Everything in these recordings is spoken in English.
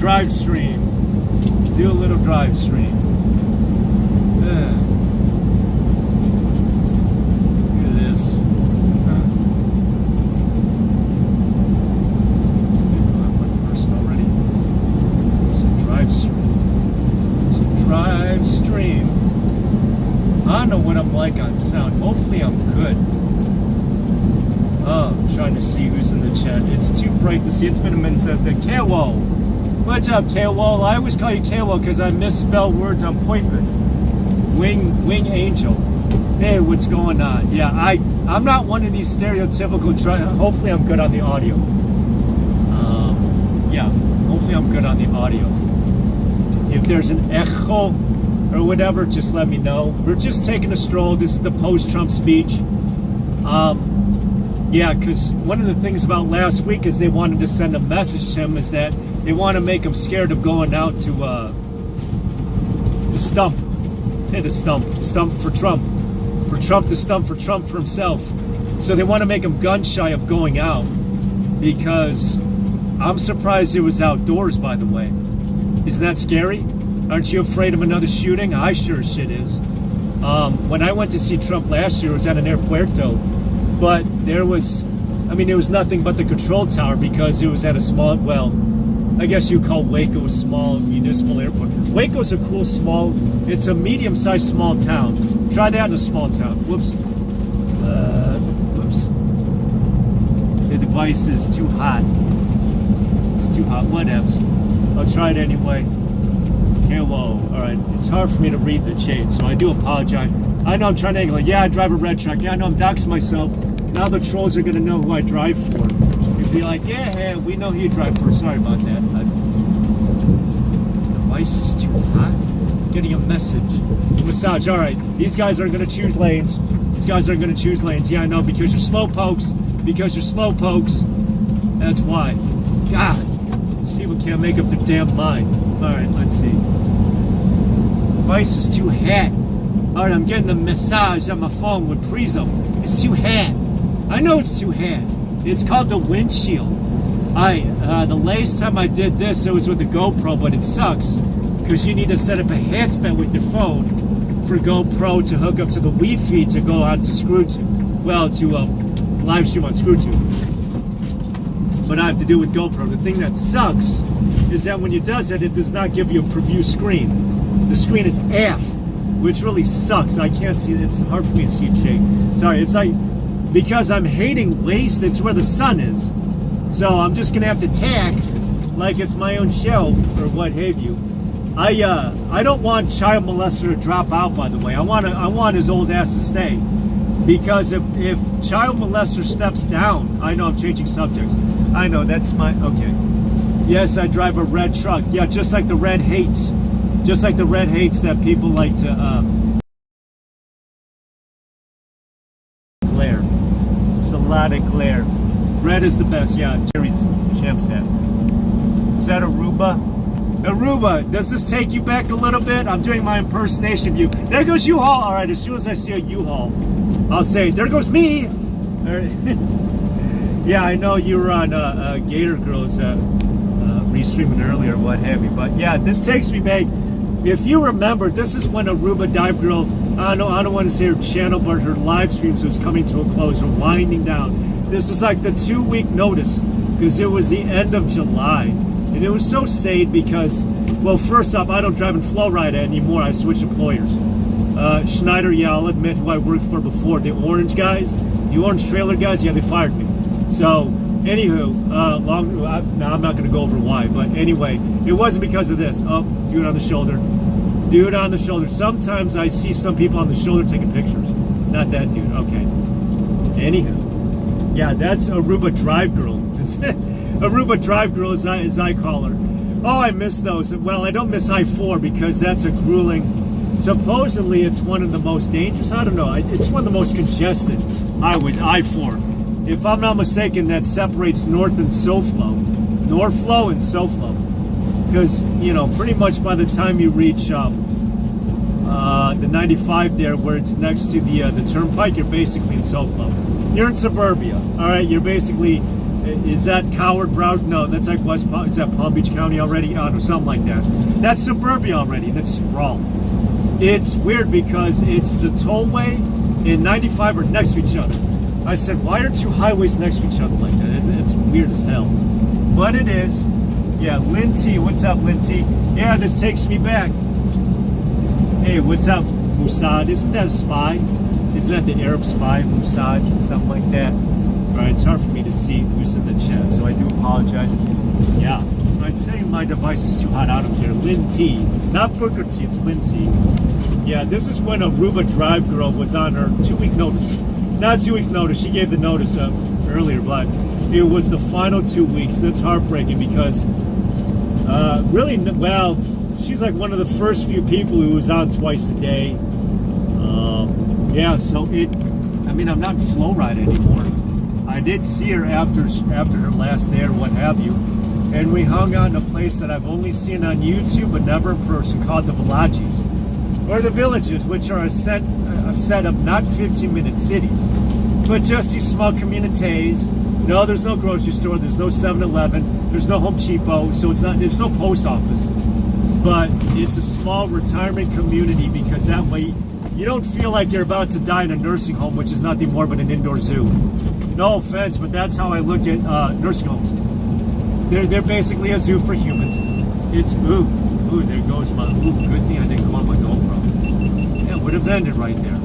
drive stream. Do a little drive stream. Look at this. One person already. It's a drive stream. It's a drive stream. I don't know what I'm like on sound. Hopefully I'm good. Oh, I'm trying to see who's in the chat. It's too bright to see. It's been a minute since the Kawo. What's up, Kawo? I always call you Kawo because I misspell words on purpose. Wing Angel. Hey, what's going on? Yeah, I'm not one of these stereotypical. Hopefully I'm good on the audio. Yeah, hopefully I'm good on the audio. If there's an echo or whatever, just let me know. We're just taking a stroll. This is the post-Trump speech. Yeah, because one of the things about last week is they wanted to send a message to him is that they want to make him scared of going out to stump. Hit a stump for Trump. For Trump to stump for Trump for himself. So they want to make him gun shy of going out. Because I'm surprised it was outdoors, by the way. Isn't that scary? Aren't you afraid of another shooting? I sure as shit is. When I went to see Trump last year, it was at an airpuerto. But there was nothing but the control tower because it was at a small, well, I guess you call Waco a small municipal airport. Waco's a cool small, it's a medium-sized small town. Try that in a small town. Whoops. Whoops. The device is too hot. It's too hot. Whatevs. I'll try it anyway. Hello. Alright. It's hard for me to read the chat, so I do apologize. I know I'm trying to angle it. Yeah, I drive a red truck. Yeah, I know I'm doxing myself. Now the trolls are going to know who I drive for. You'd be like, yeah, we know who you drive for. Sorry about that. The device is too hot. Getting a message. Massage. All right. These guys are going to choose lanes. These guys are going to choose lanes. Yeah, I know. Because you're slow pokes. Because you're slow pokes. That's why. God. These people can't make up their damn mind. All right. Let's see. The device is too hot. All right. I'm getting a massage on my phone with Prism. It's too hot. I know it's too hot. It's called the windshield. The last time I did this, it was with the GoPro, but it sucks because you need to set up a handset with your phone for GoPro to hook up to the Wi-Fi to go out to ScrewTube. Well, to live stream on ScrewTube. But I have to do with GoPro. The thing that sucks is that when you does it does not give you a preview screen. The screen is F, which really sucks. I can't see it. It's hard for me to see it shake. Sorry, it's like, because I'm hating waste, it's where the sun is. So I'm just gonna have to tack like it's my own show or what have you. I don't want child molester to drop out, by the way. I want his old ass to stay. Because if child molester steps down, I know I'm changing subjects. I know, that's my, okay. Yes, I drive a red truck. Yeah, just like the red hates. Just like the red hates that people like to, glare. It's a lot of glare. Red is the best, yeah, Jerry's Champ's hat. Is that Aruba? Aruba, does this take you back a little bit? I'm doing my impersonation of you. There goes U-Haul. All right, as soon as I see a U-Haul, I'll say, there goes me. All right. Yeah, I know you were on Gator Girls restreaming earlier, what have you. But yeah, this takes me back. If you remember, this is when Aruba Dive Girl, I don't want to say her channel, but her live streams was coming to a close or winding down. This was like the 2-week notice because it was the end of July. And it was so sad because, well, first off, I don't drive in Flowride anymore. I switched employers. Schneider, yeah, I'll admit who I worked for before. The Orange guys, the Orange Trailer guys, yeah, they fired me. So, anywho, I'm not going to go over why, but anyway, it wasn't because of this. Oh, dude on the shoulder. Dude on the shoulder. Sometimes I see some people on the shoulder taking pictures. Not that dude. Okay. Anywho. Yeah, that's Aruba Drive Girl. Aruba Drive Girl, as I call her. Oh, I miss those. Well, I don't miss I-4 because that's a grueling. Supposedly, it's one of the most dangerous. I don't know. It's one of the most congested highways, I-4. If I'm not mistaken, that separates North and Northflow and SoFlo. Because, you know, pretty much by the time you reach the 95 there, where it's next to the turnpike, you're basically in SoFlo. You're in suburbia, all right? You're basically Is that Coward Broward? No, that's like West Palm. Is that Palm Beach County already? No, something like that. That's suburbia already, and it's Stroll. It's weird because it's the tollway and 95 are next to each other. I said, why are two highways next to each other like that? It's weird as hell. But it is. Yeah, Lynn T. What's up, Lynn T? Yeah, this takes me back. Hey, what's up, Mossad? Isn't that a spy? Isn't that the Arab spy, Mossad? Something like that. Alright, it's hard for me to see who's in the chat, so I do apologize. Yeah, I'd say my device is too hot out of here. Lynn T. Not Booker T, it's Lynn T. Yeah, this is when Aruba Drive Girl was on her 2-week notice. Not 2-week notice, she gave the notice earlier, but it was the final 2 weeks. That's heartbreaking because, really, well, she's like one of the first few people who was on twice a day. Yeah, so I'm not in flow ride anymore. I did see her after her last day or what have you, and we hung out in a place that I've only seen on YouTube but never in person, called the Villages, or the Villages, which are a set of not 15-minute cities, but just these small communities. No, there's no grocery store, there's no 7-Eleven, there's no Home Depot, so there's no post office, but it's a small retirement community because that way you don't feel like you're about to die in a nursing home, which is nothing more but an indoor zoo. No offense, but that's how I look at nursing homes. They're basically a zoo for humans. It's ooh, there goes my good thing I didn't go on my GoPro. Yeah, it would have ended right there.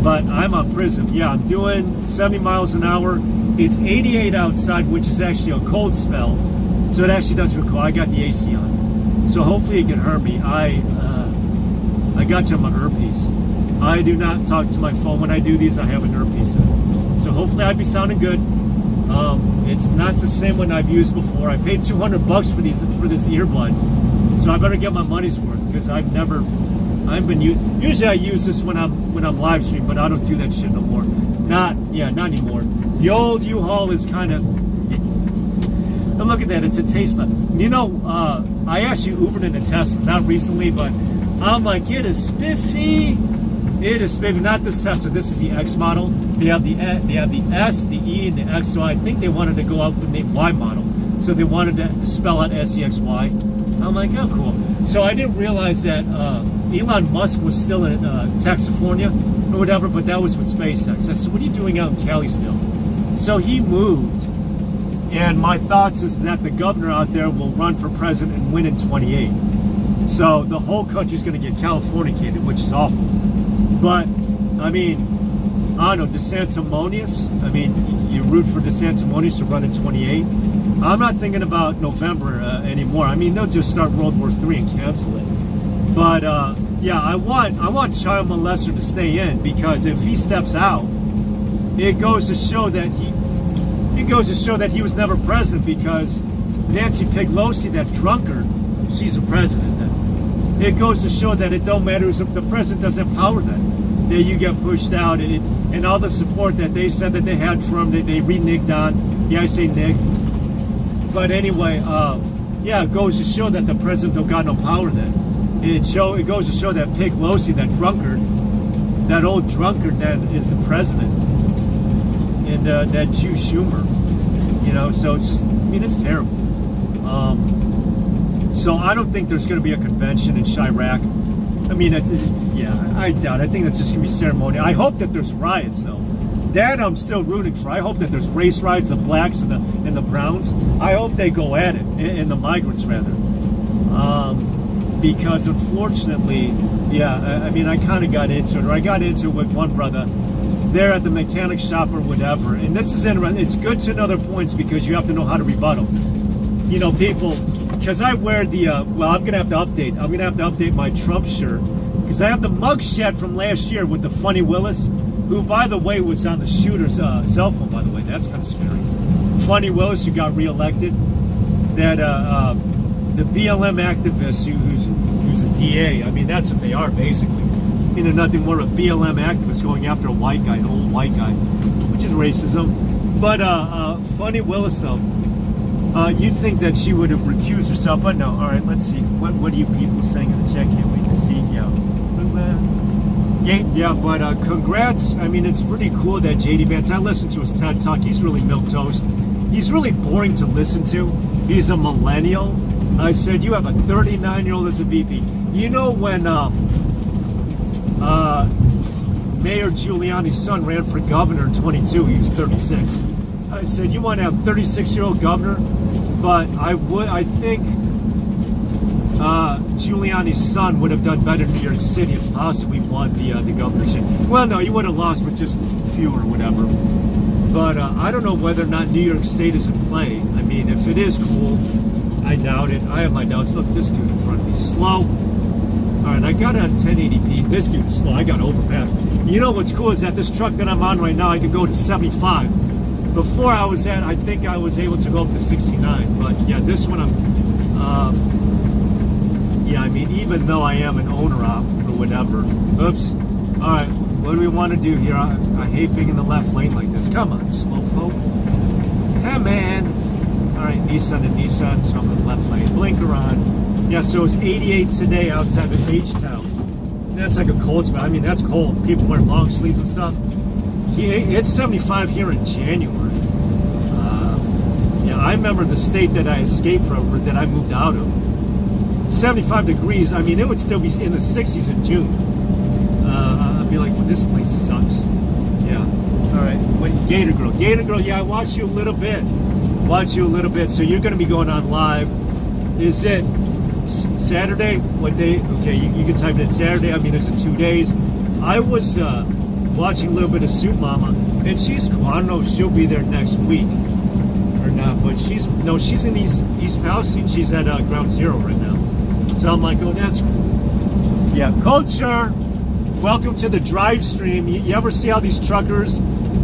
But I'm on Prism. Yeah, I'm doing 70 miles an hour. It's 88 outside, which is actually a cold spell. So it actually does feel cold. I got the AC on. So hopefully it can hurt me. I got you on my earpiece. I do not talk to my phone when I do these. I have an earpiece in. So hopefully I'd be sounding good. It's not the same one I've used before. I paid $200 for this earbuds. So I better get my money's worth because I've been usually I use this when I'm live streaming, but I don't do that shit no more. Not anymore. The old U-Haul is kind of and look at that, it's a Tesla. You know, I actually Ubered in a Tesla, not recently, but I'm like, it is spiffy. It is spiffy. Not this Tesla, this is the X model. They have the S, the E, and the X, so I think they wanted to go out with the Y model. So they wanted to spell out SEXY. I'm like, oh, cool. So I didn't realize that Elon Musk was still in Texafornia or whatever, but that was with SpaceX. I said, what are you doing out in Cali still? So he moved, and my thoughts is that the governor out there will run for president and win in 28. So the whole country's going to get Californicated, which is awful. But, I mean, I don't know, DeSantimonious, I mean, you root for DeSantimonious to run in 28. I'm not thinking about November anymore. I mean, they'll just start World War III and cancel it. But, yeah, I want child molester to stay in, because if he steps out, it goes to show that he was never president, because Nancy Pelosi, that drunkard, she's a president then. It goes to show that it don't matter if the president doesn't have power then. That you get pushed out, and all the support that they said that they had from that they reneged on. Yeah, I say nigged. But anyway, yeah, it goes to show that the president don't got no power then. It goes to show that Pelosi, that drunkard, that old drunkard that is the president, and that Jew Schumer, you know. So it's just, I mean, it's terrible. So I don't think there's going to be a convention in Chirac. I mean, yeah, I doubt. I think that's just going to be ceremonial. I hope that there's riots, though. That I'm still rooting for. I hope that there's race riots, the blacks and the browns. I hope they go at it, and the migrants, rather. Because, unfortunately, yeah, I mean, I kind of got into it. Or I got into it with one brother there at the mechanic shop or whatever. And this is interesting. It's good to know their points because you have to know how to rebuttal. You know, people... Because I wear the, well, I'm going to have to update. I'm going to have to update my Trump shirt. Because I have the mugshot from last year with the Funny Willis, who, by the way, was on the shooter's cell phone, by the way. That's kind of scary. Funny Willis, who got reelected. That, the BLM activist who's a DA. I mean, that's what they are, basically. You know, nothing more of a BLM activist going after a white guy, an old white guy, which is racism. But Funny Willis, though, you'd think that she would have recused herself, but no. All right, let's see. What are you people saying in the chat? Can't wait to see. Yeah, but congrats. I mean, it's pretty cool that JD Vance, I listened to his TED Talk. He's really milquetoast. he's really boring to listen to. He's a millennial. I said, you have a 39-year-old as a VP. You know when Mayor Giuliani's son ran for governor in 22, he was 36. I said, you want to have a 36-year-old governor? But I think Giuliani's son would have done better in New York City if possibly won the governorship. Well, no, he would have lost, but just fewer or whatever. But I don't know whether or not New York State is in play. I mean, if it is, cool. I doubt it. I have my doubts. Look, this dude in front of me, slow. All right, I got it on 1080p. This dude is slow. I got overpassed. You know what's cool is that this truck that I'm on right now, I could go to 75. Before I think I was able to go up to 69. But yeah, this one yeah, I mean, even though I am an owner-op or whatever. Oops. All right, what do we want to do here? I hate being in the left lane like this. Come on, slowpoke. Come on. All right, Nissan to Nissan, so I'm in the left lane. Blinker on. Yeah, so it's 88 today outside of H-Town. That's like a cold spot. I mean, that's cold. People wear long sleeves and stuff. It's 75 here in January. Yeah, I remember the state that I escaped from, or that I moved out of. 75 degrees. I mean, it would still be in the 60s in June. I'd be like, well, this place sucks. Yeah. All right. Wait, Gator Girl. Yeah, I watched you a little bit. So you're going to be going on live. Is it Saturday? What day? Okay, you can type it in Saturday. I mean, is it 2 days? I was watching a little bit of Soup Mama, and she's cool. I don't know if she'll be there next week or not, but she's in East Palestine. She's at Ground Zero right now. So I'm like, oh, that's cool. Yeah, culture. Welcome to the drive stream. You ever see how these truckers,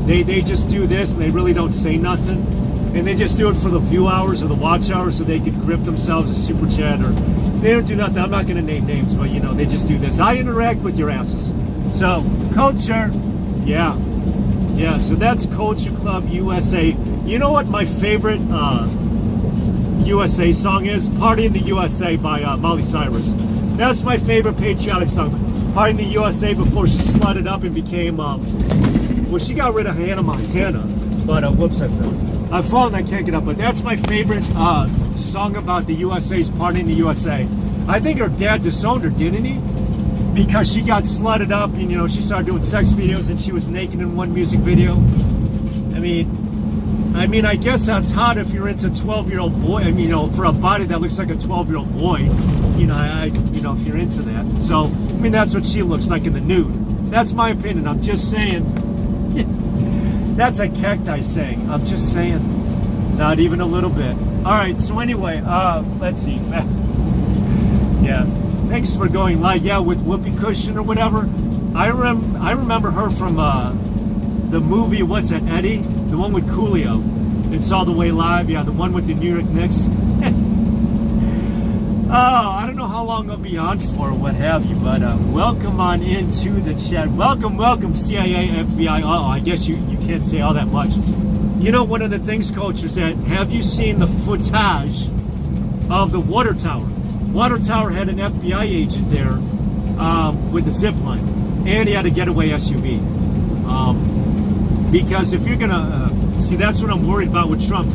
they just do this and they really don't say nothing? And they just do it for the view hours or the watch hours so they could grip themselves a super chat, or they don't do nothing. I'm not going to name names, but they just do this. I interact with your asses. So, culture. Yeah. Yeah, so that's Culture Club USA. You know what my favorite USA song is? Party in the USA by Miley Cyrus. That's my favorite patriotic song. Party in the USA before she slutted up and became, well, she got rid of Hannah Montana. But, whoops, I fell. I've fallen, I can't get up. But that's my favorite song about the USA's Party in the USA. I think her dad disowned her, didn't he? Because she got slutted up and, she started doing sex videos and she was naked in one music video. I mean, I guess that's hot if you're into 12-year-old boy. I mean, for a body that looks like a 12-year-old boy, if you're into that. So, I mean, that's what she looks like in the nude. That's my opinion. I'm just saying. That's a cacti saying. I'm just saying. Not even a little bit. All right. So anyway, let's see. Yeah. Thanks for going live. Yeah, with Whoopi Cushion or whatever. I remember her from the movie. What's it, Eddie? The one with Coolio. It's All the Way Live. Yeah, the one with the New York Knicks. Oh, I don't know how long I'll be on for or what have you, but welcome on into the chat. Welcome, CIA, FBI. Oh, I guess you can't say all that much. One of the things, Coach, is that have you seen the footage of the water tower? Water tower had an FBI agent there with a zip line, and he had a getaway SUV. Because if you're gonna see, that's what I'm worried about with Trump.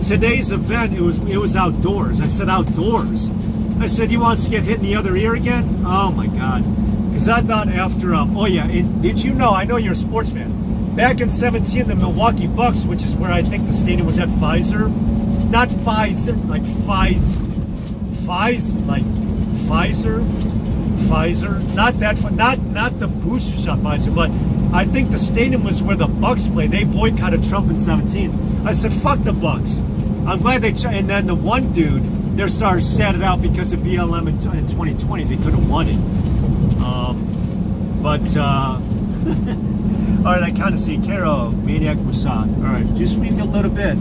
Today's event, it was outdoors. I said outdoors. I said, he wants to get hit in the other ear again? Oh my God. Because I thought after, oh yeah, did you know, I know you're a sports fan. Back in 17, the Milwaukee Bucks, which is where I think the stadium was at Pfizer. Not Pfizer, like Pfizer. Not the booster shot Pfizer, but I think the stadium was where the Bucks played. They boycotted Trump in 17. I said, fuck the Bucks. I'm glad they tried. And then the one dude, their stars sat it out because of BLM in 2020. They could have won it. All right, I kind of see Caro, Maniac Mossad. All right, just reading a little bit,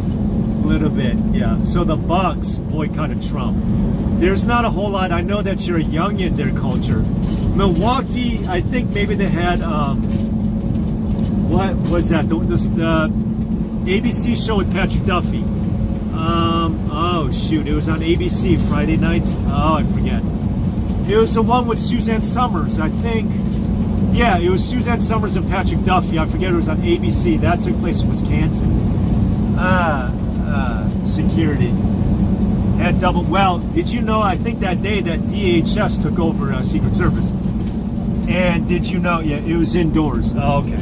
yeah. So the Bucks boycotted Trump. There's not a whole lot. I know that you're a young in their culture. Milwaukee, I think maybe they had, what was that? The ABC show with Patrick Duffy. Oh shoot, it was on ABC Friday nights. Oh, I forget. It was the one with Suzanne Summers, I think. Yeah, it was Suzanne Summers and Patrick Duffy. I forget, it was on ABC. That took place in Wisconsin. security. Had double. Well, did you know? I think that day that DHS took over Secret Service. And did you know? Yeah, it was indoors. Oh, okay.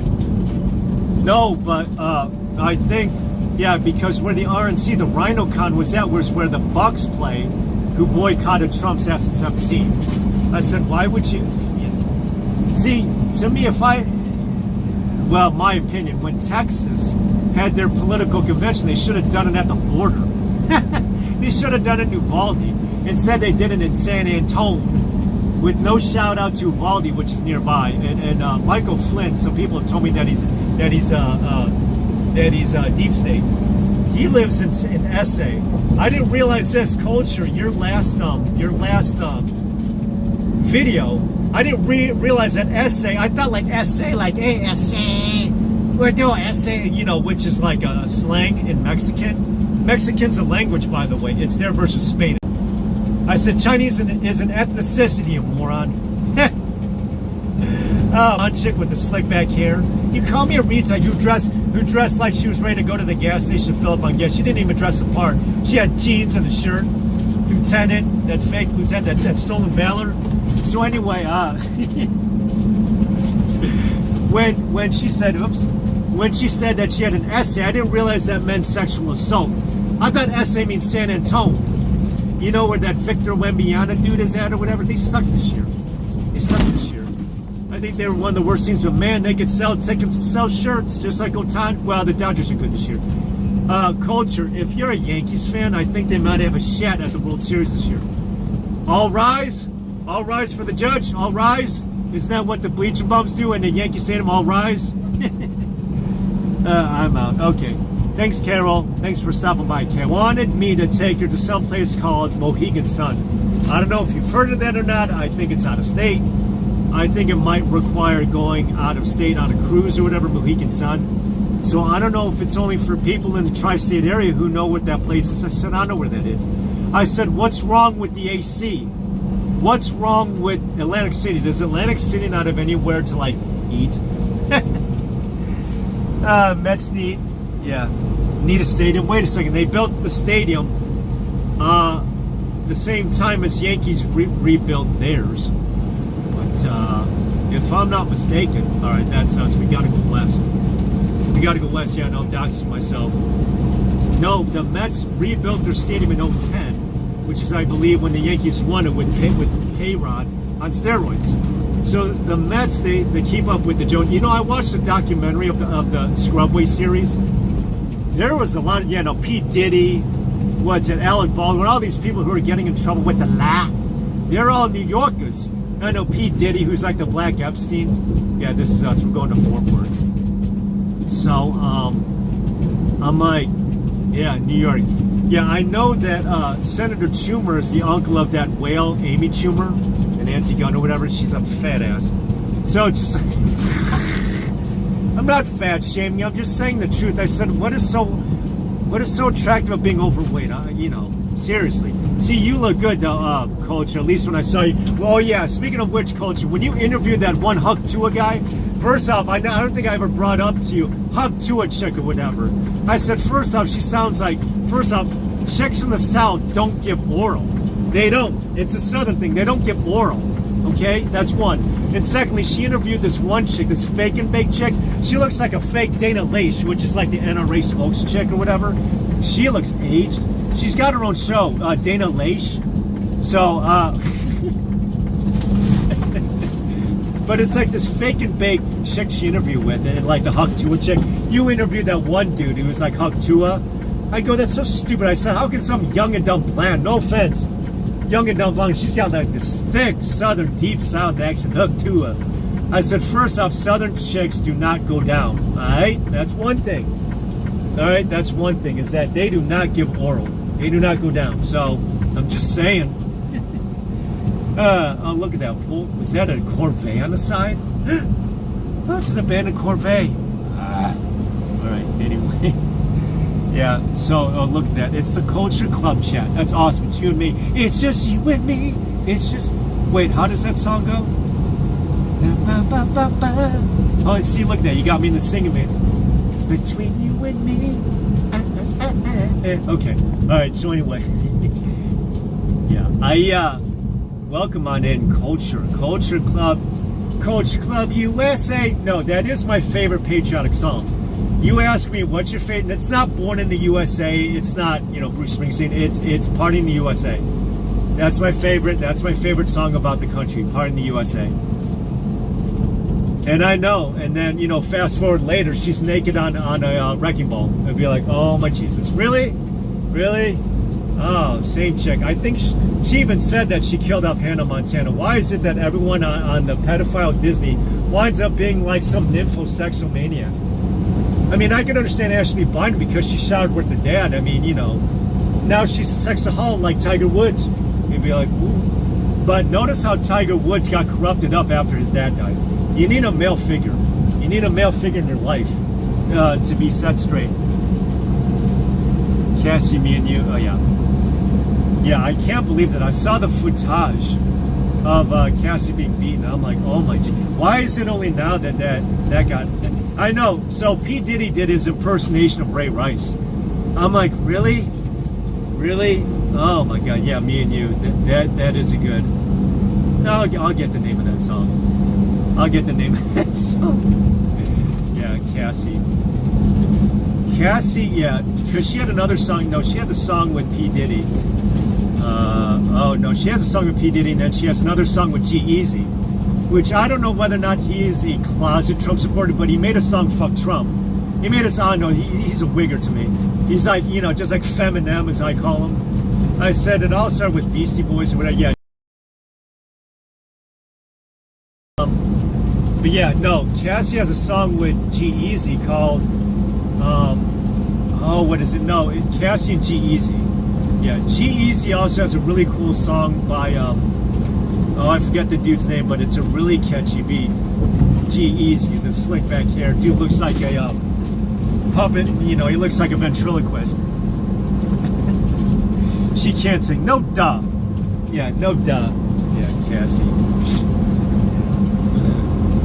No, but I think, yeah, because where the RNC, the RhinoCon was at, was where the Bucks play, who boycotted Trump's S17. I said, why would you? Yeah. See, to me, well, my opinion, when Texas had their political convention, they should have done it at the border. They should have done it in Uvalde. Instead, they did it in San Antonio, with no shout out to Uvalde, which is nearby. And Michael Flynn, some people have told me that he's deep state. He lives in SA. I didn't realize this. Culture, your last video, I didn't realize that SA. I thought like SA, like hey SA, we're doing SA, you know, which is like a slang in Mexican. Mexican's a language, by the way. It's their version of Spanish. I said Chinese is an ethnicity, you moron. One chick with the slick back hair. You call me a retard who dressed like she was ready to go to the gas station to fill up on gas. She didn't even dress the part. She had jeans and a shirt. Lieutenant, that fake lieutenant, that stolen valor. So anyway, when she said, when she said that she had an essay, I didn't realize that meant sexual assault. I thought essay means San Antonio. You know where that Victor Wembanyama dude is at or whatever? They sucked this year. They sucked this year. I think they were one of the worst teams, but man, they could sell tickets, sell shirts, just like Otani. Well, the Dodgers are good this year. Culture, if you're a Yankees fan, I think they might have a shot at the World Series this year. All rise. All rise for the judge. All rise. Isn't that what the bleacher bums do in the Yankee Stadium? All rise. I'm out. Okay. Thanks, Carol. Thanks for stopping by, Carol. Wanted me to take her to some place called Mohegan Sun. I don't know if you've heard of that or not. I think it's out of state. I think it might require going out of state on a cruise or whatever, Mohegan Sun. So I don't know if it's only for people in the tri-state area who know what that place is. I said, I know where that is. I said, what's wrong with the AC? What's wrong with Atlantic City? Does Atlantic City not have anywhere to, like, eat? Mets need, yeah, need a stadium. Wait a second, they built the stadium the same time as Yankees rebuilt theirs. But if I'm not mistaken, all right, that's us. We gotta go west. We gotta go west. Yeah, no, doxing myself. No, the Mets rebuilt their stadium in 2010, which is, I believe, when the Yankees won it with K-Rod on steroids. So the Mets, they keep up with the Jones. You know, I watched the documentary of the Scrubway series. There was a lot of, yeah, no, Pete Diddy, what's it, Alec Baldwin, all these people who are getting in trouble with the law. They're all New Yorkers. I know Pete Diddy, who's like the Black Epstein. Yeah, this is us. We're going to Fort Worth. So, I'm like, yeah, New York. Yeah, I know that Senator Schumer is the uncle of that whale, Amy Schumer, and Nancy Gunn or whatever. She's a fat ass. So it's just, I'm not fat shaming. I'm just saying the truth. I said, what is so attractive about being overweight? You know, seriously. See, you look good though, Culture. At least when I saw you. Oh yeah. Speaking of which, Culture, when you interviewed that one Huck Tua guy, first off, I don't think I ever brought up to you Huck Tua chick or whatever. I said, first off, she sounds like. First off, chicks in the South don't give oral. They don't. It's a Southern thing. They don't give oral. Okay? That's one. And secondly, she interviewed this one chick, this fake and bake chick. She looks like a fake Dana Lace, which is like the NRA spokes chick or whatever. She looks aged. She's got her own show, Dana Lace. So, but it's like this fake and bake chick she interviewed with, and like the Huck Tua chick. You interviewed that one dude who was like Huck Tua. I go, that's so stupid. I said, how can some young and dumb blonde, no offense, young and dumb blonde, she's got like this thick Southern, deep South accent, Huck Tua. I said, first off, Southern chicks do not go down. All right? That's one thing. All right? That's one thing, is that they do not give oral. They do not go down. So, I'm just saying. Oh, look at that. Was that a Corvette on the side? Oh, it's an abandoned Corvette. All right, anyway. Yeah, so look at that. It's the Culture Club chat. That's awesome. It's you and me. It's just you and me. It's just... Wait, how does that song go? Oh, see, look at that. You got me in the singing bit. Between you and me. Okay. All right. So anyway, yeah, I welcome on in Culture Club, Culture Club USA. No, that is my favorite patriotic song. You ask me what's your favorite? It's not Born in the USA. It's not Bruce Springsteen. It's Party in the USA. That's my favorite. That's my favorite song about the country. Party in the USA. And I know. And then fast forward later, she's naked on a wrecking ball. I'd be like, oh my Jesus, really? Oh, same chick. I think she even said that she killed off Hannah Montana. Why is it that everyone on the pedophile Disney winds up being like some nymphosexomaniac? I mean, I can understand Ashley Bynum because she showered with her dad. I mean, now she's a sexaholic like Tiger Woods. You'd be like, ooh. But notice how Tiger Woods got corrupted up after his dad died. You need a male figure. You need a male figure in your life to be set straight. Cassie, me and you. Oh, yeah. Yeah, I can't believe that. I saw the footage of Cassie being beaten. I'm like, oh my God. Why is it only now that got... I know. So P. Diddy did his impersonation of Ray Rice. I'm like, really? Really? Oh my God. Yeah, me and you. That is a good... I'll get the name of that song. I'll get the name of that song. Yeah, Cassie. Cassie, yeah, because she had another song. No, she had the song with P. Diddy. Oh, no, she has a song with P. Diddy, and then she has another song with G-Eazy, which I don't know whether or not he is a closet Trump supporter, but he made a song, Fuck Trump. He made a song, no, he's a wigger to me. He's like, just like Feminem, as I call him. I said it all started with Beastie Boys or whatever, yeah. But yeah, no, Cassie has a song with G-Eazy called, what is it? No, Cassie and G-Eazy. Yeah, G-Eazy also has a really cool song by, I forget the dude's name, but it's a really catchy beat. G-Eazy, the slick back hair. Dude looks like a puppet, he looks like a ventriloquist. She can't sing. No duh. Yeah, no duh. Yeah, Cassie.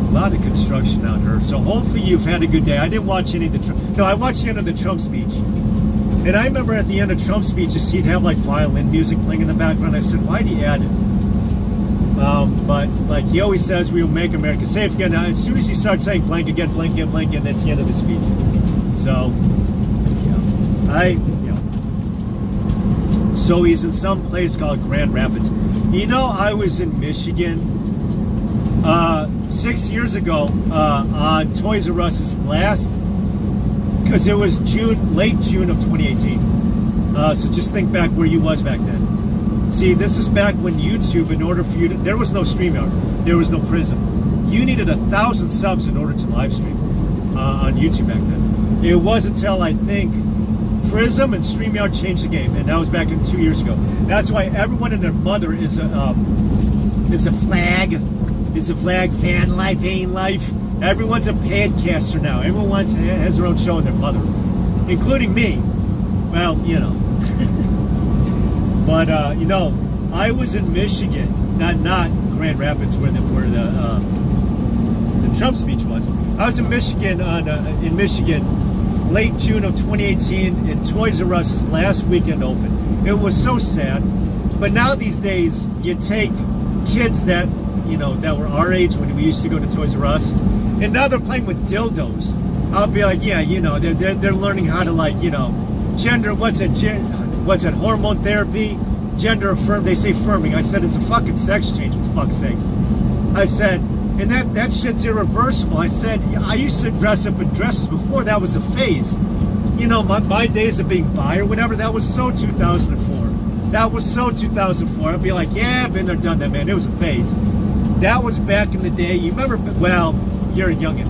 A lot of construction on her. So hopefully you've had a good day. I didn't watch any of the Trump. No, I watched the end of the Trump speech. And I remember at the end of Trump speeches, he'd have like violin music playing in the background. I said, why'd he add it? But like he always says, we will make America safe again. Now, as soon as he starts saying blank again, that's the end of the speech. So, so he's in some place called Grand Rapids. I was in Michigan 6 years ago on Toys R Us's last, because it was late June of 2018. So just think back where you was back then. See, this is back when YouTube, in order for you to, there was no StreamYard, there was no Prism. You needed 1,000 subs in order to live stream on YouTube back then. It wasn't until I think Prism and StreamYard changed the game, and that was back in 2 years ago. That's why everyone and their mother is a flag. Is a flag, fan life, ain't life. Everyone's a podcaster now. Everyone has their own show and their mother, including me. Well, But I was in Michigan, not Grand Rapids, where the Trump speech was. I was in Michigan late June of 2018 in Toys R Us's last weekend open. It was so sad. But now these days, you take kids that that were our age when we used to go to Toys R Us, and now they're playing with dildos. I'll be like, yeah, they're learning how to gender. What's it? Hormone therapy, gender affirm. They say firming. I said it's a fucking sex change, for fuck's sakes. I said, and that shit's irreversible. I said I used to dress up in dresses before. That was a phase. My days of being bi or whatever. That was so 2004. That was so 2004. I'd be like, yeah, I've been there, done that, man. It was a phase. That was back in the day. You remember? Well, you're a youngin'.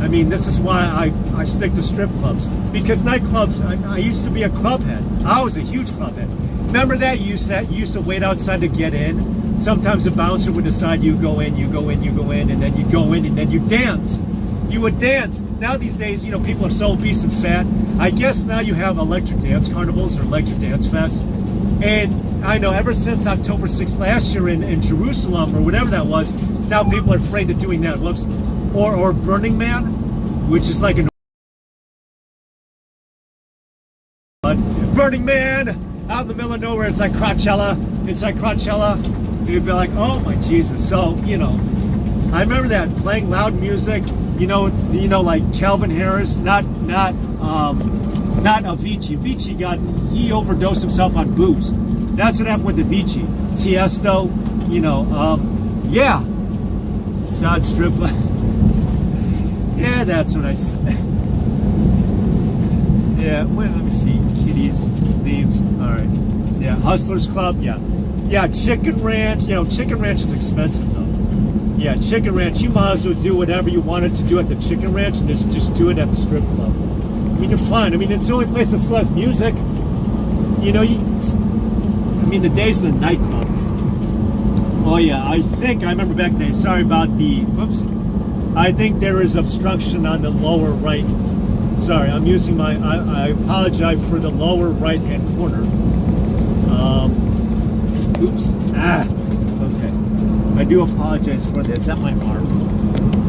I mean, this is why I stick to strip clubs, because nightclubs. I used to be a club head. I was a huge club head. Remember that? You used to wait outside to get in. Sometimes the bouncer would decide you go in, and then you go in, and then you dance. You would dance. Now these days, people are so obese and fat. I guess now you have electric dance carnivals or electric dance fests. And I know ever since October 6th last year in Jerusalem or whatever that was, now people are afraid of doing that. Whoops. Or Burning Man, which is like an Burning Man out in the middle of nowhere. It's like Coachella. You'd be like, oh my Jesus. So, you know, I remember that playing loud music, you know, like Calvin Harris, not Avicii. Avicii he overdosed himself on booze. That's what happened with Avicii. Tiesto, you know, yeah. Sod strip. Yeah, that's what I said. Yeah, wait, let me see. Kitties, thieves. All right. Yeah, Hustlers Club. Yeah. Yeah, Chicken Ranch. You know, Chicken Ranch is expensive, though. Yeah, Chicken Ranch. You might as well do whatever you wanted to do at the Chicken Ranch and just do it at the strip club. I mean, you're fine. I mean, it's the only place that still has music. You know, I mean, the days of the nightclub. Oh, yeah, I remember back then. Sorry about the, whoops. I think there is obstruction on the lower right. Sorry, I'm using I apologize for the lower right-hand corner. Oops. Okay. I do apologize for this. Is that my arm?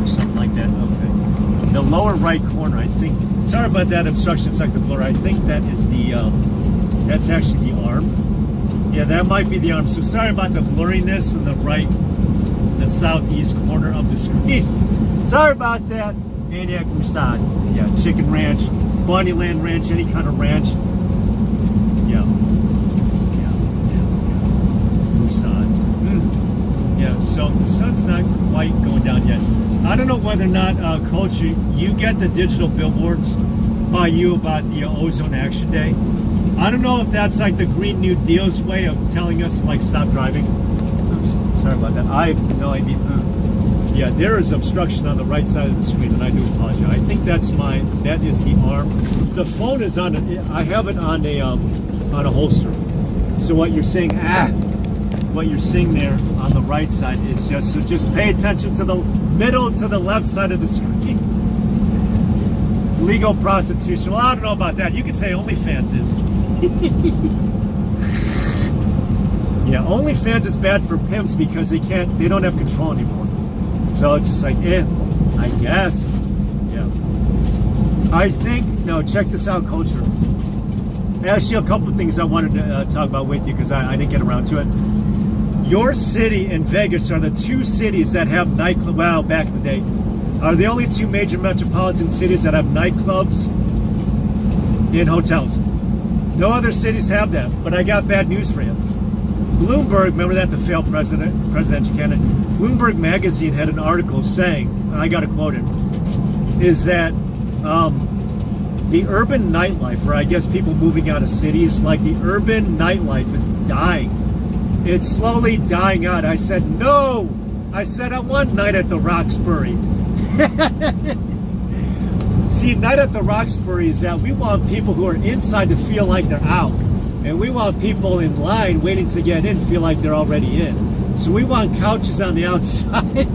Or something like that? Okay. The lower right corner, I think. Sorry about that obstruction. It's like the blur. I think that is that's actually the arm. Yeah, that might be the arm. So sorry about the blurriness in the southeast corner of the screen. Sorry about that. Maniac Musad. Yeah, Chicken Ranch, Bunnyland Ranch, any kind of ranch. Yeah. Musad. Yeah, so the sun's not quite going down yet. I don't know whether or not, Coach, you get the digital billboards by you about the Ozone Action Day. I don't know if that's like the Green New Deal's way of telling us to, like, stop driving. Oops, sorry about that. I have no idea. Yeah, there is obstruction on the right side of the screen, and I do apologize. I think that is the arm. The phone is on I have it on a holster. So what you're saying, what you're seeing there on the right side is just pay attention to the middle to the left side of the screen. Legal prostitution. Well, I don't know about that. You could say OnlyFans is. Yeah, OnlyFans is bad for pimps because they don't have control anymore. So it's just like, I guess. Yeah. I think, no, check this out, Culture. Actually, a couple of things I wanted to talk about with you because I didn't get around to it. Your city and Vegas are the two cities that have nightclubs, well, back in the day, are the only two major metropolitan cities that have nightclubs in hotels. No other cities have that, but I got bad news for you. Bloomberg, remember that, the failed presidential candidate? Bloomberg magazine had an article saying, I got to quote it, is that the urban nightlife, or I guess people moving out of cities, like the urban nightlife is dying. It's slowly dying out. I said, no! I said, I want Night at the Roxbury. See, Night at the Roxbury is that we want people who are inside to feel like they're out. And we want people in line waiting to get in feel like they're already in. So we want couches on the outside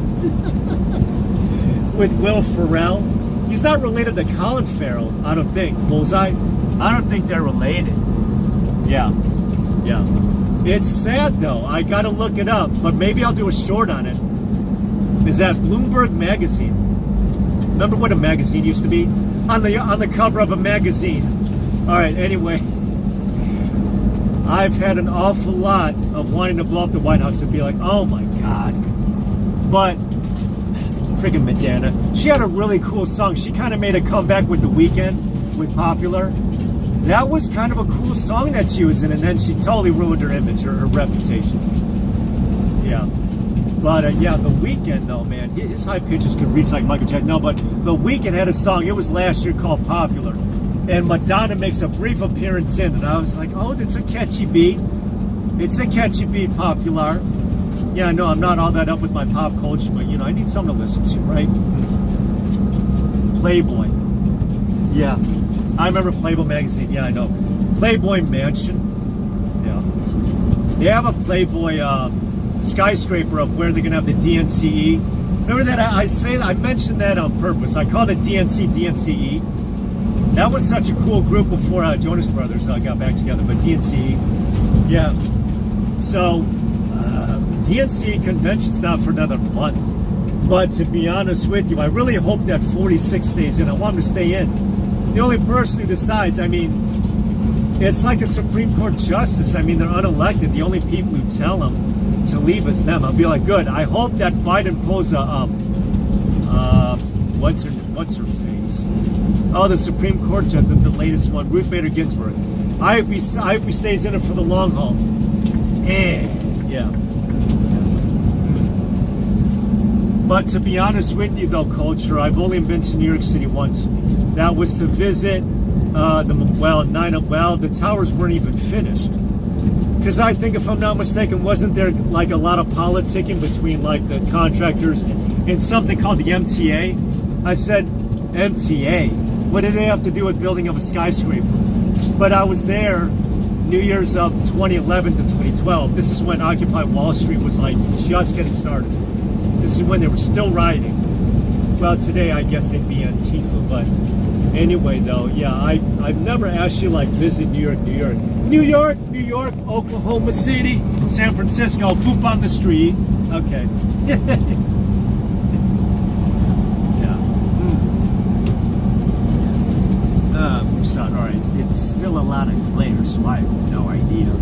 with Will Ferrell. He's not related to Colin Farrell, I don't think. Bullseye? I don't think they're related. Yeah. It's sad, though. I got to look it up, but maybe I'll do a short on it. Is that Bloomberg magazine? Remember what a magazine used to be? On the cover of a magazine. All right, anyway. I've had an awful lot of wanting to blow up the White House and be like, oh my God. But, freaking Madonna, she had a really cool song. She kind of made a comeback with The Weeknd, with Popular. That was kind of a cool song that she was in, and then she totally ruined her image, her reputation. Yeah. But, yeah, The Weeknd, though, man, his high pitches could reach like Michael Jackson. No, but The Weeknd had a song, it was last year, called Popular. And Madonna makes a brief appearance in it. I was like, oh, it's a catchy beat. It's a catchy beat, Popular. Yeah, no, I'm not all that up with my pop culture, but, you know, I need something to listen to, right? Playboy. Yeah. I remember Playboy magazine. Yeah, I know. Playboy Mansion. Yeah. They have a Playboy skyscraper up where they're going to have the DNCE. Remember that? I mentioned that on purpose. I called it DNCE. That was such a cool group before Jonas Brothers got back together, but DNC, yeah. So, DNC convention's not for another month. But to be honest with you, I really hope that 46 stays in. I want him to stay in. The only person who decides, I mean, It's like a Supreme Court justice. I mean, they're unelected. The only people who tell them to leave is them. I'll be like, good. I hope that Biden pulls a what's her face? Oh, the Supreme Court judge, the latest one, Ruth Bader Ginsburg. I hope he stays in it for the long haul. Yeah. But to be honest with you, though, Culture, I've only been to New York City once. That was to visit the towers weren't even finished. Because I think, if I'm not mistaken, wasn't there like a lot of politicking between like the contractors and something called the MTA? I said, MTA? What did they have to do with building of a skyscraper? But I was there New Year's of 2011 to 2012. This is when Occupy Wall Street was like just getting started. This is when they were still rioting. Well, today I guess they'd be Antifa, but anyway, though, yeah, I've never actually like visited New York, Oklahoma City, San Francisco, poop on the street. Okay. Yeah. So, all right, it's still a lot of glare, so I have no idea.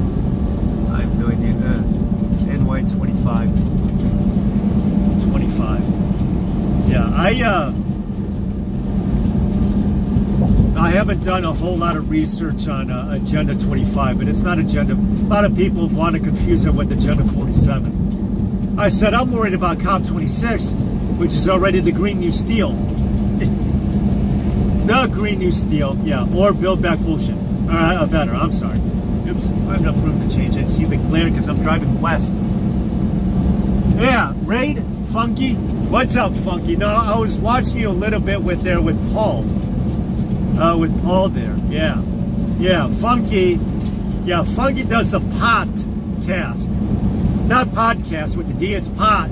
NY25. 25. Yeah, I haven't done a whole lot of research on Agenda 25, but it's not Agenda. A lot of people want to confuse it with Agenda 47. I said I'm worried about COP26, which is already the Green New Steel. The Green New Steel, yeah, or Build Back bullshit. Better, I'm sorry. Oops, I have enough room to change it. See the glare because I'm driving west. Yeah, Raid, Funky. What's up, Funky? No, I was watching you a little bit with Paul. With Paul there, yeah. Yeah, Funky. Yeah, Funky does the podcast. Not podcast with the D, it's pot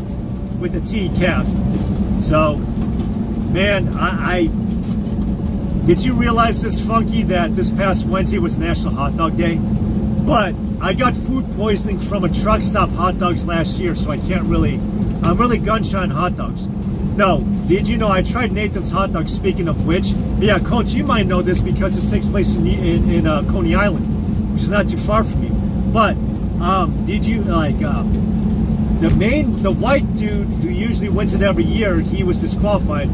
with the T cast. So, man, did you realize this, Funky, that this past Wednesday was National Hot Dog Day? But I got food poisoning from a truck stop hot dogs last year, so I'm really gun-shy on hot dogs. No, did you know I tried Nathan's hot dogs, speaking of which? Yeah, Coach, you might know this because this takes place in Coney Island, which is not too far from you. But, did you, like, the white dude who usually wins it every year, he was disqualified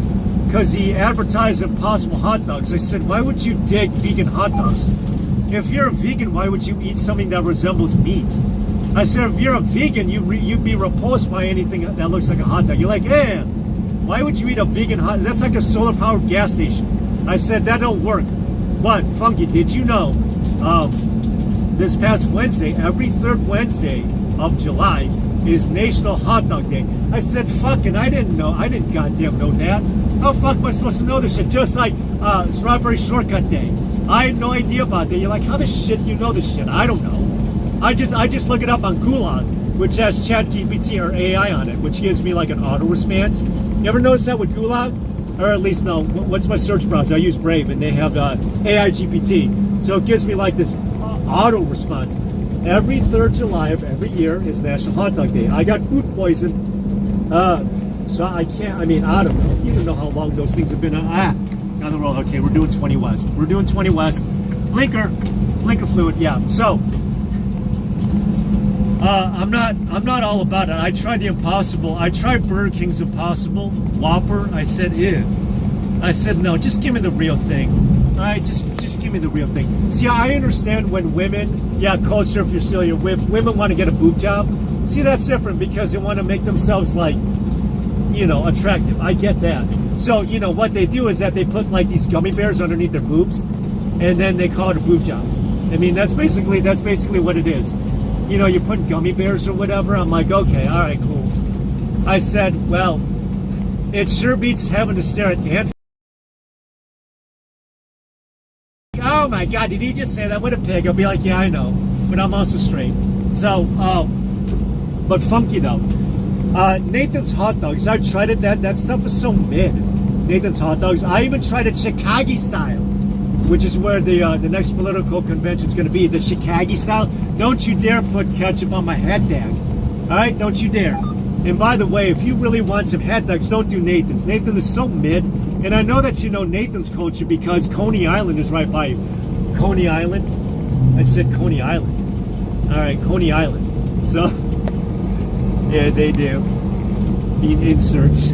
because he advertised Impossible hot dogs. I said, why would you dig vegan hot dogs? If you're a vegan, why would you eat something that resembles meat? I said, if you're a vegan, you'd be repulsed by anything that looks like a hot dog. You're like, why would you eat a vegan hot dog? That's like a solar-powered gas station. I said, that don't work. But, Funky, did you know, this past Wednesday, every third Wednesday of July is National Hot Dog Day? I said, fucking, I didn't goddamn know that. How the fuck am I supposed to know this shit? Just like Strawberry Shortcut Day. I had no idea about that. You're like, how the shit you know this shit? I don't know. I just look it up on Gulag, which has ChatGPT or AI on it, which gives me like an auto response. You ever notice that with Gulag? Or at least, no, what's my search browser? I use Brave, and they have AI GPT. So it gives me like this auto response. Every third July of every year is National Hot Dog Day. I got food poison, so I can't, I don't know. You don't know how long those things have been on the road. Okay, we're doing 20 West. We're doing 20 West. Blinker fluid, yeah. So, I'm not all about it. I tried the Impossible. I tried Burger King's Impossible Whopper. I said, ew. I said, no, just give me the real thing. All right, just give me the real thing. See, I understand when women, yeah, Culture, if you're still here, women want to get a boob job. See, that's different because they want to make themselves like, attractive. I get that. So, what they do is that they put like these gummy bears underneath their boobs, and then they call it a boob job. That's basically what it is. You put gummy bears or whatever. I'm like, okay, all right, cool. I said, well, it sure beats having to stare at ant. Oh my God, did he just say that? What a pig. I'll be like, yeah, I know, but I'm also straight. So, but Funky though. Nathan's hot dogs, I tried it. That stuff is so mid. Nathan's hot dogs. I even tried it Chicago style, which is where the next political convention is going to be. The Chicago style. Don't you dare put ketchup on my hot dog. All right, don't you dare. And by the way, if you really want some hot dogs, don't do Nathan's. Nathan is so mid. And I know that you know Nathan's, Culture, because Coney Island is right by you. Coney Island. I said Coney Island. All right, Coney Island. So, yeah, they do. Being inserts.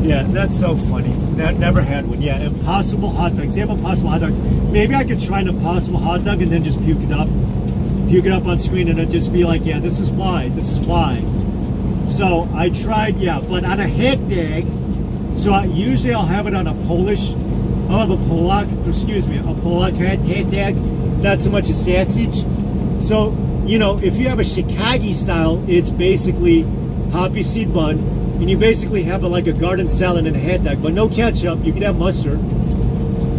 Yeah, that's so funny. Never had one. Yeah, Impossible hot dogs. They have Impossible hot dogs. Maybe I could try an Impossible hot dog and then just puke it up on screen, and it'd just be like, yeah, this is why. So I tried, yeah, but on a hot dog. So usually I'll have it on a Polish. I'll have a Polak hot dog. Not so much a sausage. So, you know, if you have a Chicago style, it's basically poppy seed bun. And you basically have like a garden salad and a hot dog, but no ketchup. You can have mustard,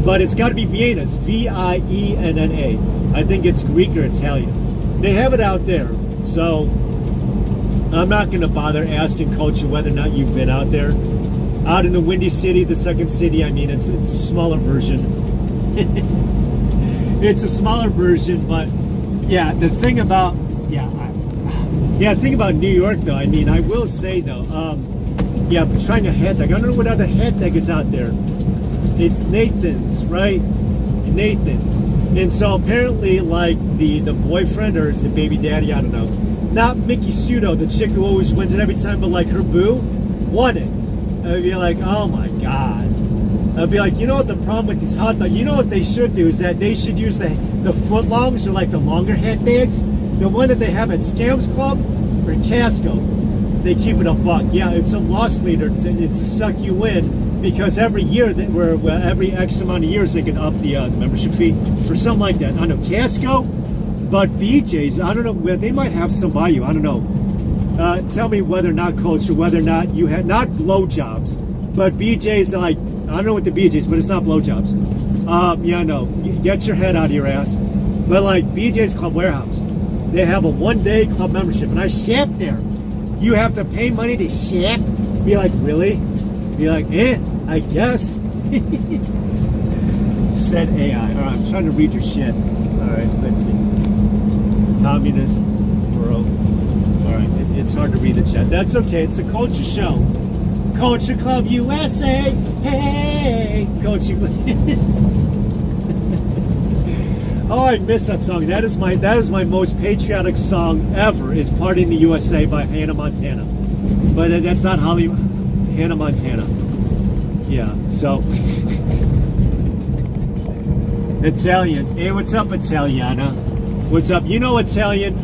but it's got to be Vienna's, Vienna. I think it's Greek or Italian. They have it out there, so I'm not going to bother asking Culture whether or not you've been out there. Out in the Windy City, the second city. I mean, it's a smaller version. It's a smaller version, but yeah, the thing about New York, though. I mean, I will say though. Yeah, but trying a hot dog. I don't know what other hot dog is out there. It's Nathan's, right? Nathan's. And so apparently, like, the boyfriend, or is it baby daddy? I don't know. Not Mickey Sudo, the chick who always wins it every time, but like her boo won it. I'd be like, oh my God. I'd be like, you know what the problem with these hot dogs, you know what they should do is that they should use the footlongs, or like the longer hot dogs. The one that they have at Scams Club or Casco. They keep it a buck. Yeah, it's a loss leader. It's to suck you in, because every year every X amount of years they can up the membership fee for something like that. I don't know, Casco, but BJ's, I don't know, they might have some by you. I don't know. Tell me whether or not Culture, whether or not you had, not blowjobs, but BJ's, like, I don't know what the BJ's, but it's not blowjobs. Yeah, no, get your head out of your ass. But like BJ's Club Warehouse, they have a one-day club membership, and I shop there. You have to pay money to shop? Be like, really? Be like, I guess. Said AI. All right, I'm trying to read your shit. All right, let's see. Communist world. All right, it's hard to read the chat. That's okay. It's the Culture Show. Culture Club USA. Hey, Culture Club. Oh, I miss that song. That is my most patriotic song ever. Is "Party in the USA" by Hannah Montana. But that's not Hollywood. Hannah Montana. Yeah. So Italian. Hey, what's up, Italiana? What's up? You know, Italian.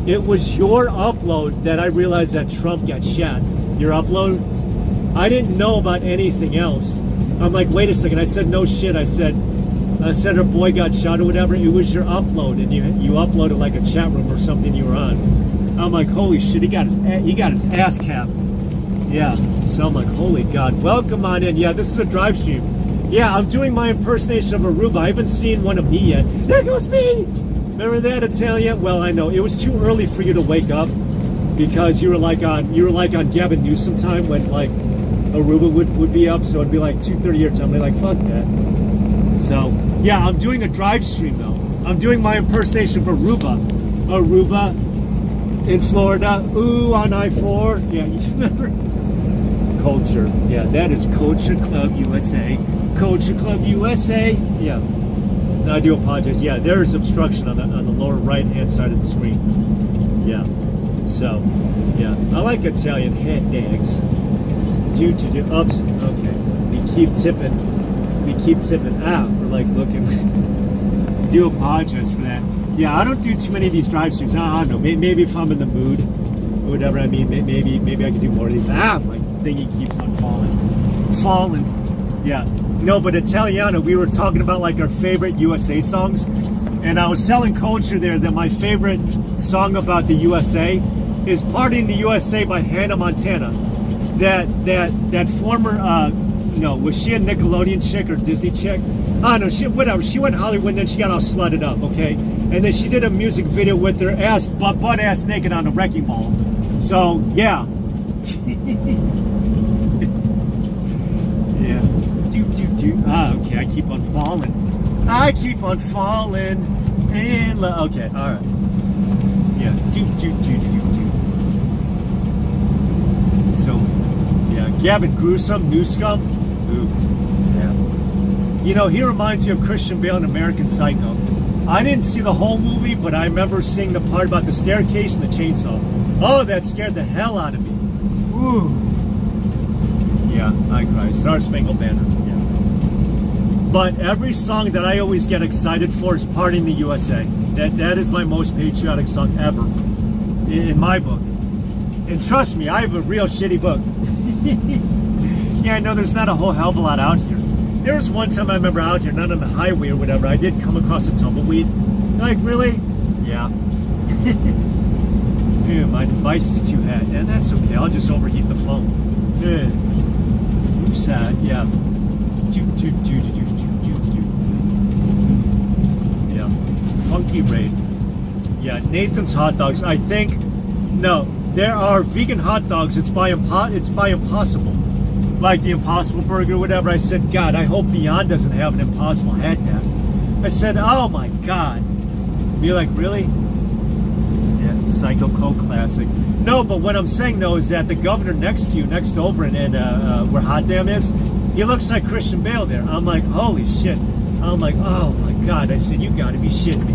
It was your upload that I realized that Trump got shot. Your upload. I didn't know about anything else. I'm like, wait a second. I said no shit. I said her boy got shot or whatever. It was your upload, and you uploaded like a chat room or something you were on. I'm like, holy shit, he got his ass capped. Yeah, so I'm like, holy God, welcome on in. Yeah, this is a drive stream. Yeah, I'm doing my impersonation of Aruba. I haven't seen one of me yet. There goes me. Remember that, Italian? Well, I know it was too early for you to wake up, because you were like on Gavin Newsom time when like Aruba would be up, so it'd be like 2:30 your time. They're like, fuck that. So, yeah, I'm doing a drive stream, though. I'm doing my impersonation of Aruba. Aruba in Florida. Ooh, on I-4. Yeah, you remember? Culture. Yeah, that is Culture Club USA. Culture Club USA. Yeah. I do apologize. Yeah, there is obstruction on the lower right-hand side of the screen. Yeah. So, yeah. I like Italian hot dogs. Do ups. Okay. We keep tipping. We're like looking. Do apologize for that. Yeah, I don't do too many of these drive streams. I don't know. Maybe if I'm in the mood or whatever. I mean, maybe I can do more of these. My thingy keeps on falling. Yeah. No, but Italiano, we were talking about like our favorite USA songs, and I was telling Culture there that my favorite song about the USA is "Party in the USA" by Hannah Montana. That former. Was she a Nickelodeon chick or Disney chick? I don't know, whatever. She went Hollywood and then she got all slutted up, okay? And then she did a music video with her butt ass naked on a wrecking ball. So, yeah. Yeah. Okay, I keep on falling. And, okay, all right. Yeah. So, yeah, Gavin Newsom. Ooh, yeah. You know, he reminds me of Christian Bale in American Psycho. I didn't see the whole movie, but I remember seeing the part about the staircase and the chainsaw. Oh, that scared the hell out of me. Ooh. Yeah, I cry. Star Spangled Banner. Yeah. But every song that I always get excited for is Party in the USA. That is my most patriotic song ever in my book. And trust me, I have a real shitty book. Yeah, I know there's not a whole hell of a lot out here. There was one time I remember out here, not on the highway or whatever, I did come across a tumbleweed. Like, really? Yeah. Ew, my device is too hot. And that's okay, I'll just overheat the phone. Oops, yeah. Yeah. Funky Raid. Yeah, Nathan's Hot Dogs. I think, no, there are vegan hot dogs. It's by Impossible. Like the Impossible Burger or whatever. I said, God, I hope Beyond doesn't have an Impossible had that. I said, oh my God. Be like, really? Yeah, Psycho Coke Classic. No, but what I'm saying though is that the governor next to you, next over and where Hot Damn is, he looks like Christian Bale there. I'm like, holy shit. I'm like, oh my God. I said, you gotta be shitting me.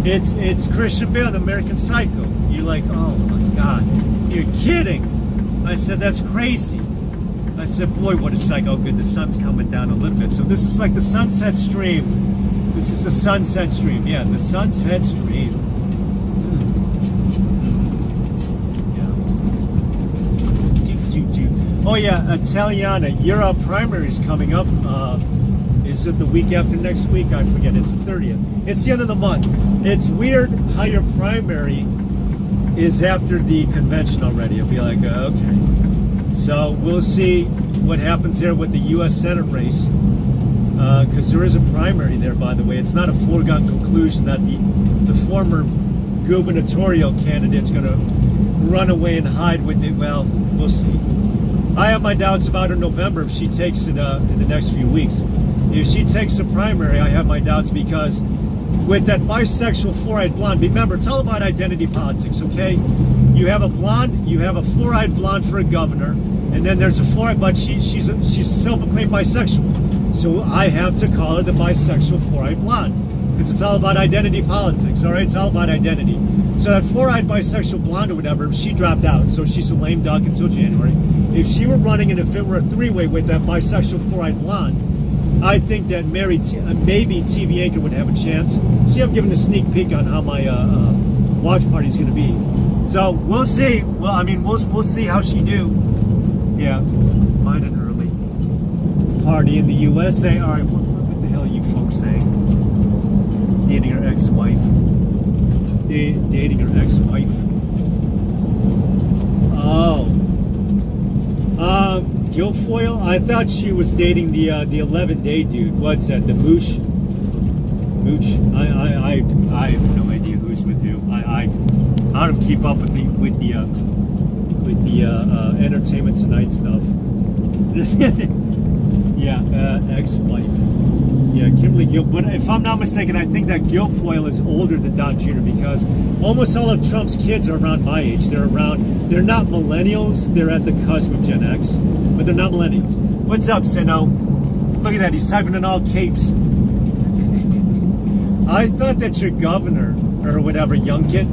It's Christian Bale, the American Psycho. You're like, oh my God. You're kidding. I said, that's crazy. I said, boy, what a Psycho. Good, the sun's coming down a little bit. So this is like the sunset stream. This is the sunset stream. Yeah, the sunset stream. Yeah. Oh yeah, Italiana, your primary is coming up. Is it the week after next week? I forget. It's the 30th. It's the end of the month. It's weird how your primary is after the convention already. I'll be like, okay. So we'll see what happens there with the U.S. Senate race, because there is a primary there, by the way. It's not a foregone conclusion that the former gubernatorial candidate's going to run away and hide with it. Well, we'll see. I have my doubts about her in November if she takes it in the next few weeks. If she takes the primary, I have my doubts because with that bisexual four-eyed blonde, remember, it's all about identity politics, okay? You have a blonde, you have a four-eyed blonde for a governor, and then there's a four-eyed, but she's self-proclaimed bisexual. So I have to call her the bisexual four-eyed blonde because it's all about identity politics, all right? It's all about identity. So that four-eyed bisexual blonde or whatever, she dropped out, so she's a lame duck until January. If she were running and if it were a three-way with that bisexual four-eyed blonde, I think that maybe TV Anchor would have a chance. See, I'm giving a sneak peek on how my watch party is going to be. So we'll see. Well, I mean, we'll see how she do. Yeah, find an early party in the USA. All right, what the hell are you folks saying? Dating her ex-wife. Dating her ex-wife. Oh. Guilfoyle? I thought she was dating the 11-day dude. What's that? The Mooch? Mooch? I have no idea who's with who. I don't keep up with the Entertainment Tonight stuff. Yeah, ex-wife. Yeah, Kimberly Guil. But if I'm not mistaken, I think that Guilfoyle is older than Don Jr. because almost all of Trump's kids are around my age. They're not millennials. They're at the cusp of Gen X, but they're not millennials. What's up, Sino? Look at that. He's typing in all capes. I thought that your governor, or whatever, Youngkin,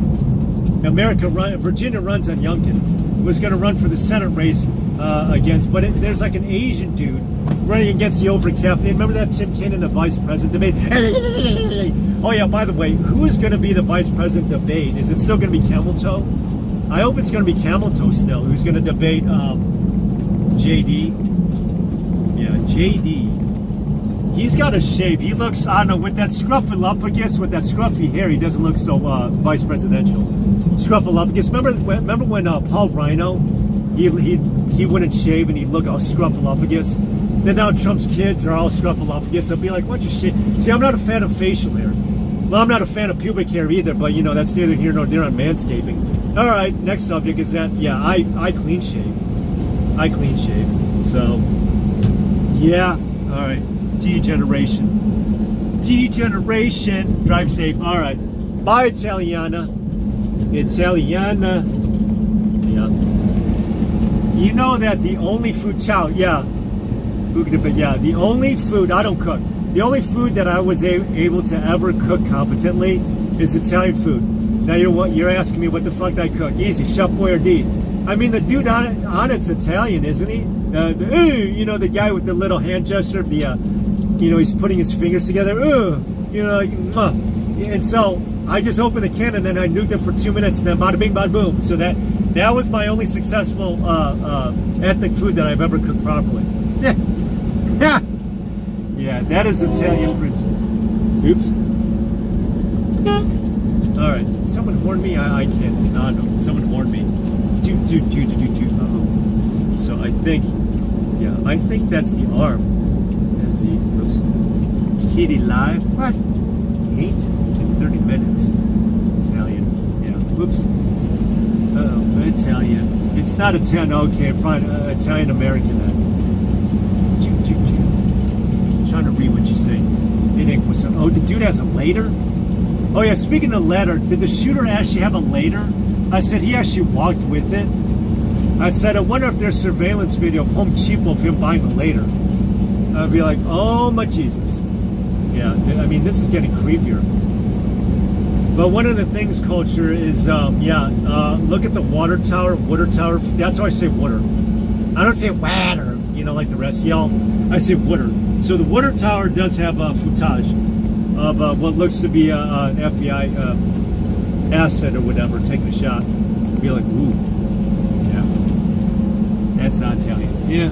Virginia runs on Youngkin, was going to run for the Senate race against, but there's like an Asian dude running against the over-caffeinated. Remember that Tim Kaine, the vice president debate? Oh yeah, by the way, who is going to be the vice president debate? Is it still going to be Camel Toe? I hope it's going to be Camel Toe still, who's going to debate JD. Yeah, JD. He's got a shave. He looks, I don't know, with that scruffalophagus, with that scruffy hair, he doesn't look so vice presidential. Scruffalophagus. Remember when Paul Rhino, he wouldn't shave and he'd look all scruffalophagus? Then now Trump's kids are all scruffalophagus. I'll be like, why don't you shave? See, I'm not a fan of facial hair. Well, I'm not a fan of pubic hair either, but you know, that's neither here nor there on manscaping. All right, next subject is that, yeah, I clean shave. I clean shave. So, yeah, all right. Degeneration. Drive safe. All right. Bye, Italiana. Italiana. Yeah. You know that the only food, ciao, yeah. Yeah, the only food, I don't cook. The only food that I was able to ever cook competently is Italian food. Now you're asking me what the fuck I cook? Easy, Chef Boyardee. I mean, the dude on it's Italian, isn't he? You know, the guy with the little hand gesture. You know, he's putting his fingers together. You know, like, and so I just opened the can and then I nuked it for 2 minutes and then bada bing, bada boom. So that was my only successful ethnic food that I've ever cooked properly. Yeah, that is Italian prince. Oops. All right, someone warned me. I can't. No, someone warned me. Uh-oh. So I think that's the arm. That's the oops. Kitty live. What? 8 in 30 minutes. Italian. Yeah. Whoops. Uh-oh. Italian. It's not Italian. Okay, fine. Italian American then. Trying to read what you say. Oh, the dude has a later? Oh yeah, speaking of later, did the shooter actually have a later? I said he actually walked with it. I said, I wonder if there's surveillance video of Home Cheapo of him buying the later. I'd be like, oh my Jesus. Yeah, I mean, this is getting creepier. But one of the things, culture, is, look at the water tower. That's how I say water. I don't say water, you know, like the rest of y'all. I say water. So the water tower does have footage of what looks to be an FBI asset or whatever, taking a shot. Be like, ooh, yeah, that's not Italian. Yeah,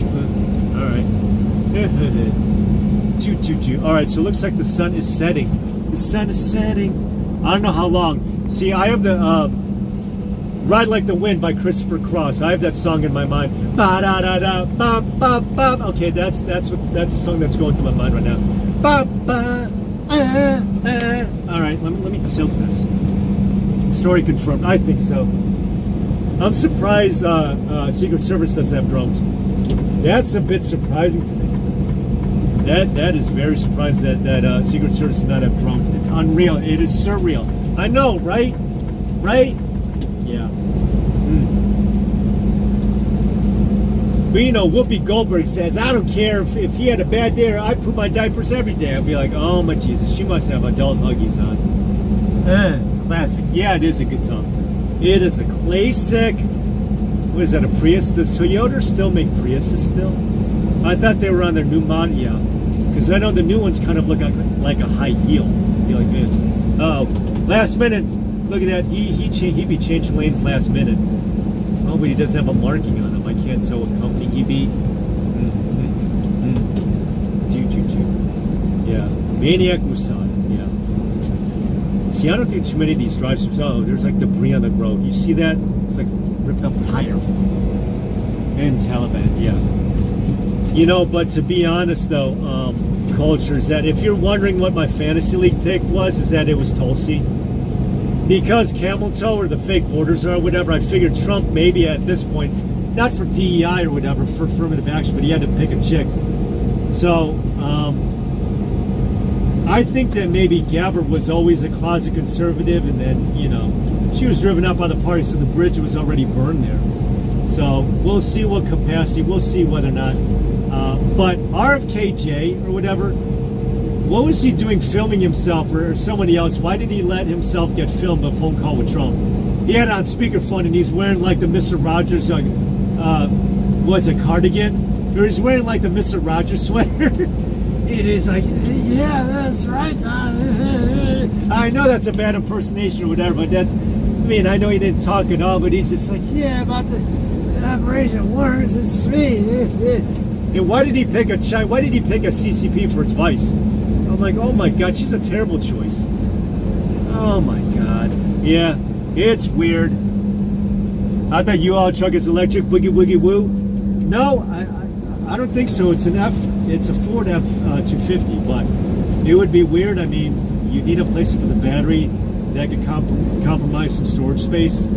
all right. All right, so it looks like the sun is setting. The sun is setting. I don't know how long. See, I have the Ride Like the Wind by Christopher Cross. I have that song in my mind. Ba da da da ba ba ba. Okay, that's a song that's going through my mind right now. Ba ba. All right, let me tilt this. Story confirmed. I think so. I'm surprised Secret Service doesn't have drones. That's a bit surprising to me. That is very surprising that Secret Service does not have drones. It's unreal. It is surreal. I know, right? Right? Yeah. But you know, Whoopi Goldberg says, I don't care if he had a bad day or I poop my diapers every day. I'd be like, oh my Jesus, she must have adult Huggies on. Classic. Yeah, it is a good song. It is a classic. What is that, a Prius? Does Toyota still make Priuses still? I thought they were on their new model, yeah. Because I know the new ones kind of look like a high heel. Be like, man. Oh, last minute. Look at that. He'd be changing lanes last minute. Oh, but he doesn't have a marking on him. I can't tell what company he be. Yeah. Maniac Musan. Yeah. See, I don't do too many of these drives. Oh, there's like debris on the road. You see that? It's like a ripped up tire. And Taliban, yeah. You know, but to be honest though, culture, is that if you're wondering what my fantasy league pick was, is that it was Tulsi. Because camel toe or the fake borders or whatever, I figured Trump maybe at this point, not for DEI or whatever, for affirmative action, but he had to pick a chick. So, I think that maybe Gabbard was always a closet conservative, and then, you know, she was driven out by the party, so the bridge was already burned there. So, we'll see what capacity, we'll see whether or not. But RFKJ or whatever, what was he doing filming himself or somebody else? Why did he let himself get filmed a phone call with Trump? He had it on speakerphone and he's wearing like the Mr. Rogers, what's a cardigan? Or he's wearing like the Mr. Rogers sweater. It is like, yeah, that's right. I know that's a bad impersonation or whatever, but that's, I mean, I know he didn't talk at all, but he's just like, yeah, about the Operation Warren's is sweet. And why did he pick a CCP for its vice? I'm like, oh my God, she's a terrible choice. Oh my God. Yeah, it's weird. I thought U-Haul truck is electric, boogie woogie woo. No, I don't think so. It's a Ford F-250, but it would be weird. I mean, you need a place to put the battery that could compromise some storage space.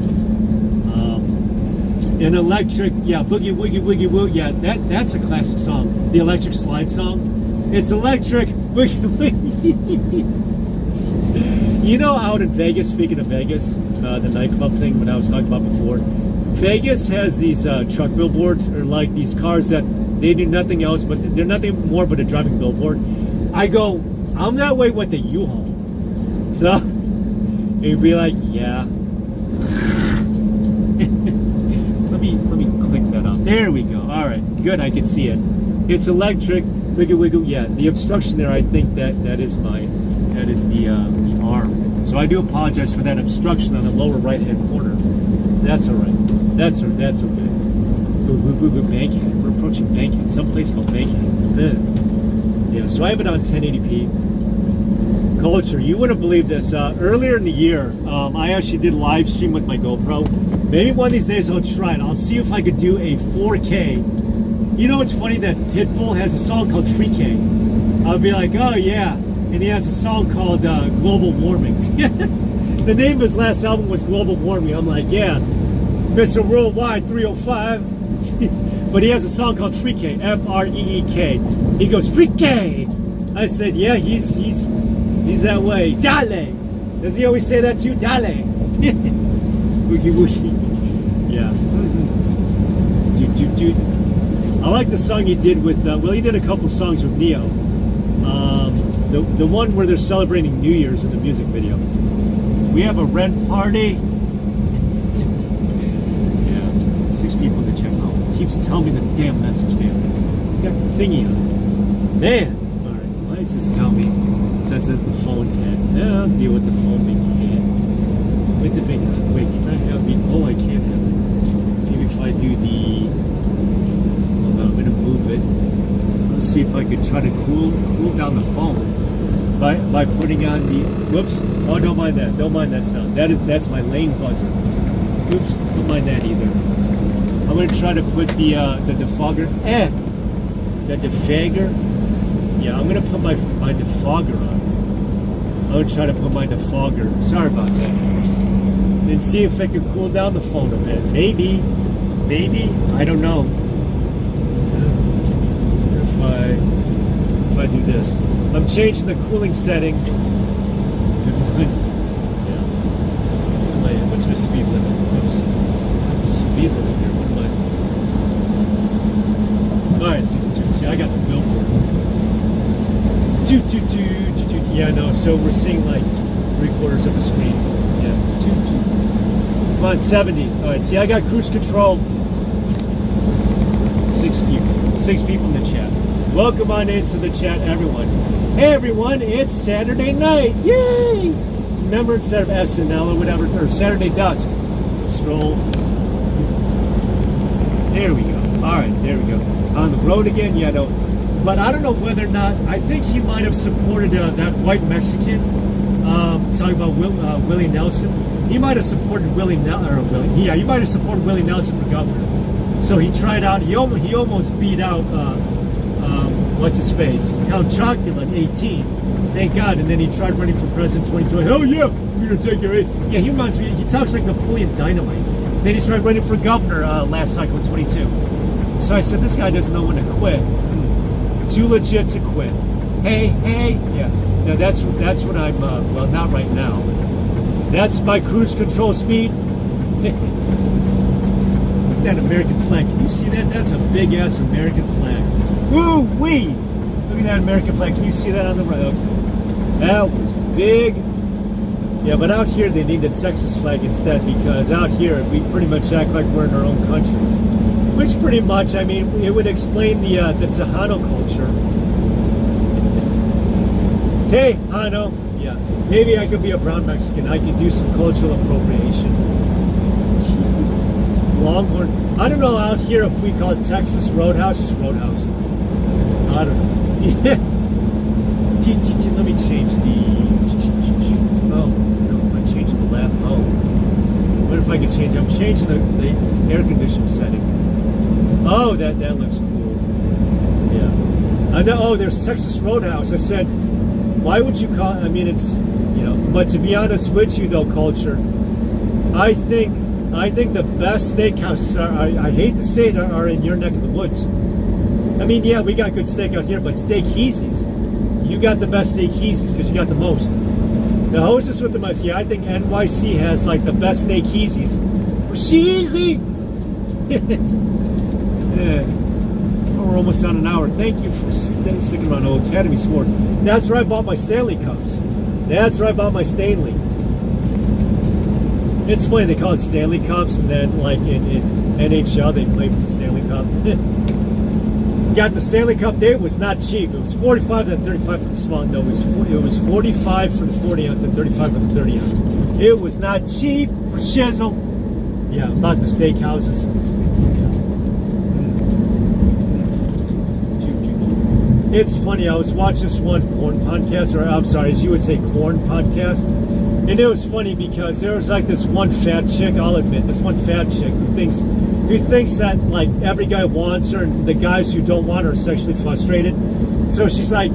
An electric, yeah, boogie woogie woogie woo. Yeah, that's a classic song. The Electric Slide song. It's electric. You know, out in Vegas, speaking of Vegas, the nightclub thing, what I was talking about before, Vegas has these truck billboards, or like these cars that they do nothing else, but they're nothing more but a driving billboard. I go, I'm that way with the U-Haul. So he'd be like, yeah. let me click that up. There we go. All right, good. I can see it. It's electric. Wiggle, wiggle. Yeah, the obstruction there. I think that is the arm. So I do apologize for that obstruction on the lower right-hand corner. That's all right. That's okay. Bankhead. We're approaching Bankhead. Some place called Bankhead. Yeah. So I have it on 1080p. Culture. You wouldn't believe this. Earlier in the year, I actually did a live stream with my GoPro. Maybe one of these days I'll try it. I'll see if I could do a 4K. You know, it's funny that Pitbull has a song called Free K. I'll be like, oh yeah. And he has a song called Global Warming. The name of his last album was Global Warming. I'm like, yeah, Mr. Worldwide 305. But he has a song called Free K, F-R-E-E-K. He goes, Free K. I said, yeah, he's that way. Dale. Does he always say that too? Dale. Woogie woogie. Yeah. Dude. I like the song he did with, well, he did a couple songs with Neo. The one where they're celebrating New Year's in the music video. We have a rent party. Yeah. 6 people in the chat. Oh, it keeps telling me the damn message, damn. Got the thingy on. Man. Alright, why does this tell me? Says that the phone's head. Yeah, I'll deal with the phone being head. Wait, can I have the... Oh, I can't have it. Maybe if I do the... Hold on, I'm going to move it. Let's see if I could try to cool down the phone by putting on the... Whoops. Oh, don't mind that. Don't mind that sound. That's my lane buzzer. Oops. Don't mind that either. I'm going to try to put the defogger... The defogger... Yeah, I'm going to put my defogger on. I'm going to try to put my defogger. Sorry about that. And see if I can cool down the phone a bit. Maybe. I don't know. If I do this. I'm changing the cooling setting. Yeah. What's the speed limit? Oops. The speed limit here. What am I? Alright, season 2. See, I got the billboard. Yeah, no, so we're seeing like 3/4 of the screen. Yeah, Come on, 70. Alright, see, I got cruise control. 6 people in the chat. Welcome on into the chat, everyone. Hey, everyone, it's Saturday night. Yay! Remember, instead of SNL or whatever, or Saturday Dusk. Stroll. There we go. Alright, there we go. On the road again? Yeah, no. But I don't know whether or not, I think he might have supported that white Mexican, talking about Willie Nelson. He might have supported he might have supported Willie Nelson for governor. So he tried out, he almost beat out, what's his face? Count Chocula in 18. Thank God. And then he tried running for president in 2020. Hell yeah, we're going to take your aid. Yeah, he reminds me, he talks like Napoleon Dynamite. Then he tried running for governor last cycle in 22. So I said, this guy doesn't know when to quit. Too legit to quit. Hey, yeah. Now that's what I'm. Well, not right now. That's my cruise control speed. Look at that American flag. Can you see that? That's a big ass American flag. Woo wee! Look at that American flag. Can you see that on the right? Okay. That was big. Yeah, but out here they need the Texas flag instead because out here we pretty much act like we're in our own country. Which pretty much, I mean, it would explain the Tejano culture. Tejano, yeah. Maybe I could be a brown Mexican. I could do some cultural appropriation. Longhorn. I don't know out here if we call it Texas Roadhouse, just Roadhouse. I don't know. Yeah. Let me change the... Oh, no, am I changing the lap? Oh. What if I could change... I'm changing the air conditioning setting. Oh, that looks cool. Yeah. I know. Oh, there's Texas Roadhouse. I said, why would you call? I mean, it's But to be honest with you, though, culture, I think the best steakhouses are. I hate to say it, are in your neck of the woods. I mean, yeah, we got good steak out here, but steakheesies, you got the best steakheesies because you got the most. The hostess with the most. Yeah, I think NYC has like the best steakheesies. Cheesy. Yeah. we're almost on an hour. Thank you for sticking around. Oh, Academy Sports. That's where I bought my Stanley Cups. That's where I bought my Stanley. It's funny, they call it Stanley Cups, and then like in NHL they play for the Stanley Cup. Got the Stanley Cup day. It was not cheap. It was 45 and 35 for the small. No, it was 45 for the 40 ounce and 35 for the 30 ounce. It was not cheap for shizzle. Yeah, about the steakhouses. Yeah. It's funny. I was watching this one porn podcast, or I'm sorry, as you would say, corn podcast. And it was funny because there was like this one fat chick, I'll admit, this one fat chick who thinks that like every guy wants her and the guys who don't want her are sexually frustrated. So she's like,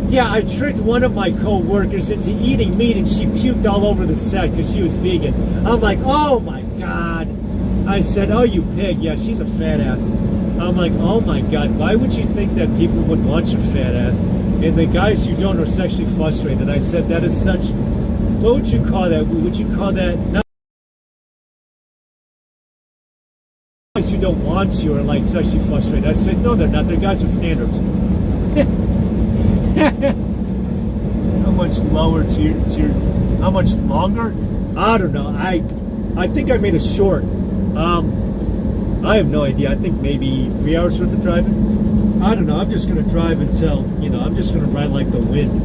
yeah, I tricked one of my co-workers into eating meat and she puked all over the set because she was vegan. I'm like, oh my God. I said, oh, you pig. Yeah, she's a fat ass. I'm like, oh my God, why would you think that people would want your fat ass? And the guys who don't are sexually frustrated. I said, that is such... What would you call that? Would you call that... Not guys who don't want you are like sexually frustrated. I said, no, they're not. They're guys with standards. How much lower to your... How much longer? I don't know. I think I made a short. I have no idea. I think maybe 3 hours worth of driving. I don't know. I'm just going to drive until, I'm just going to ride like the wind.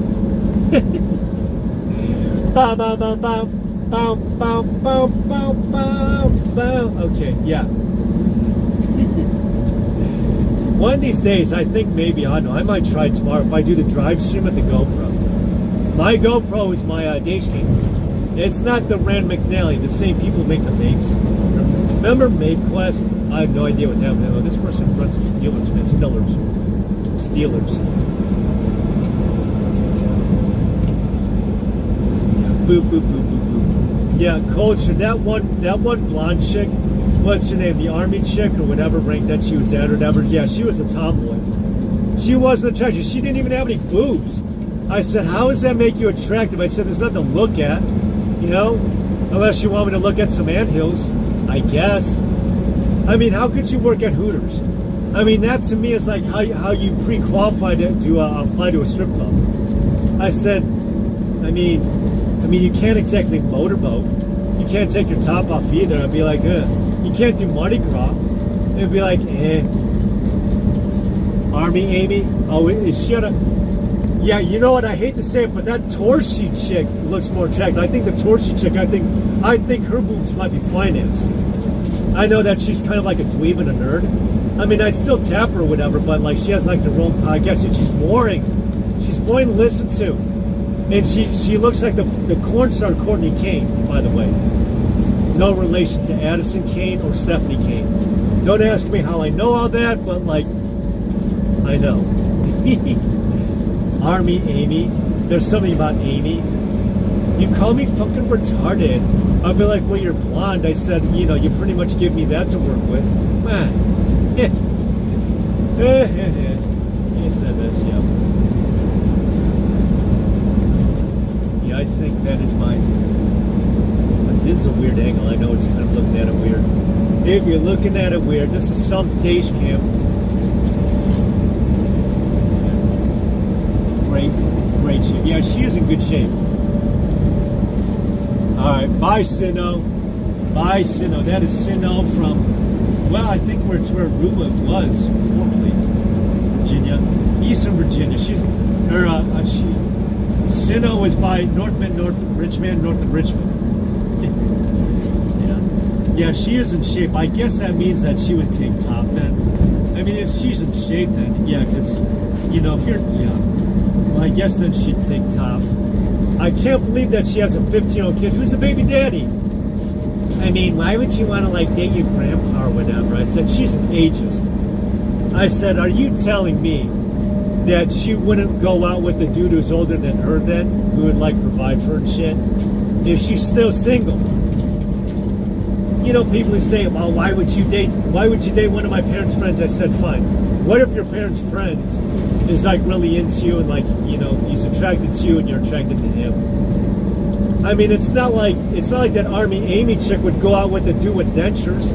Bow, bow, bow, bow, bow, bow, bow, bow, bow, bow. Okay, yeah. One of these days, I think maybe, I don't know, I might try tomorrow if I do the drive stream at the GoPro. My GoPro is my dash cam. It's not the Rand McNally, the same people make the Mapes. Remember MapeQuest? I have no idea what happened. Oh, this person runs the Steelers, man. Steelers. Boop, boop, boop, boop, boop. Yeah, culture. That one blonde chick, what's her name? The army chick or whatever rank that she was at or whatever. Yeah, she was a tomboy. She wasn't attractive. She didn't even have any boobs. I said, how does that make you attractive? I said, there's nothing to look at, unless you want me to look at some anthills, I guess. I mean, how could you work at Hooters? I mean, that to me is like how you pre-qualified to apply to a strip club. I said, I mean, you can't exactly motorboat. You can't take your top off either. I'd be like, you can't do Mardi Gras. It'd be like, Army Amy? Oh, is she on a... Yeah, you know what? I hate to say it, but that Torshi chick looks more attractive. I think the Torshi chick, I think her boobs might be financed. I know that she's kind of like a dweeb and a nerd. I mean, I'd still tap her or whatever, but like she has like her own podcast and she's boring. She's boring to listen to. And she looks like the corn star Courtney Kane, by the way. No relation to Addison Kane or Stephanie Kane. Don't ask me how I know all that, but like, I know. Army Amy. There's something about Amy. You call me fucking retarded. I'll be like, well, you're blonde. I said, you pretty much give me that to work with. Man. You said this, yeah. I think that is mine. This is a weird angle. I know it's kind of looking at it weird. If you're looking at it weird, this is some dash cam. Great shape. Yeah, she is in good shape. Alright, bye Sino. Bye Sino. That is Sino from, well, I think it's where Aruba was formerly. Virginia. Eastern Virginia. Sino is by north of Richmond. Yeah, she is in shape. I guess that means that she would take top then. I mean, if she's in shape then, yeah, because, if you're, well, I guess then she'd take top. I can't believe that she has a 15-year-old kid who's a baby daddy. I mean, why would you want to, like, date your grandpa or whatever? I said, she's an ageist. I said, are you telling me that she wouldn't go out with a dude who's older than her then, who would like provide for her and shit, if she's still single? People who say, well, why would you date one of my parents' friends? I said, fine. What if your parents' friends is like really into you and like, he's attracted to you and you're attracted to him? I mean, it's not like that Army Amy chick would go out with a dude with dentures.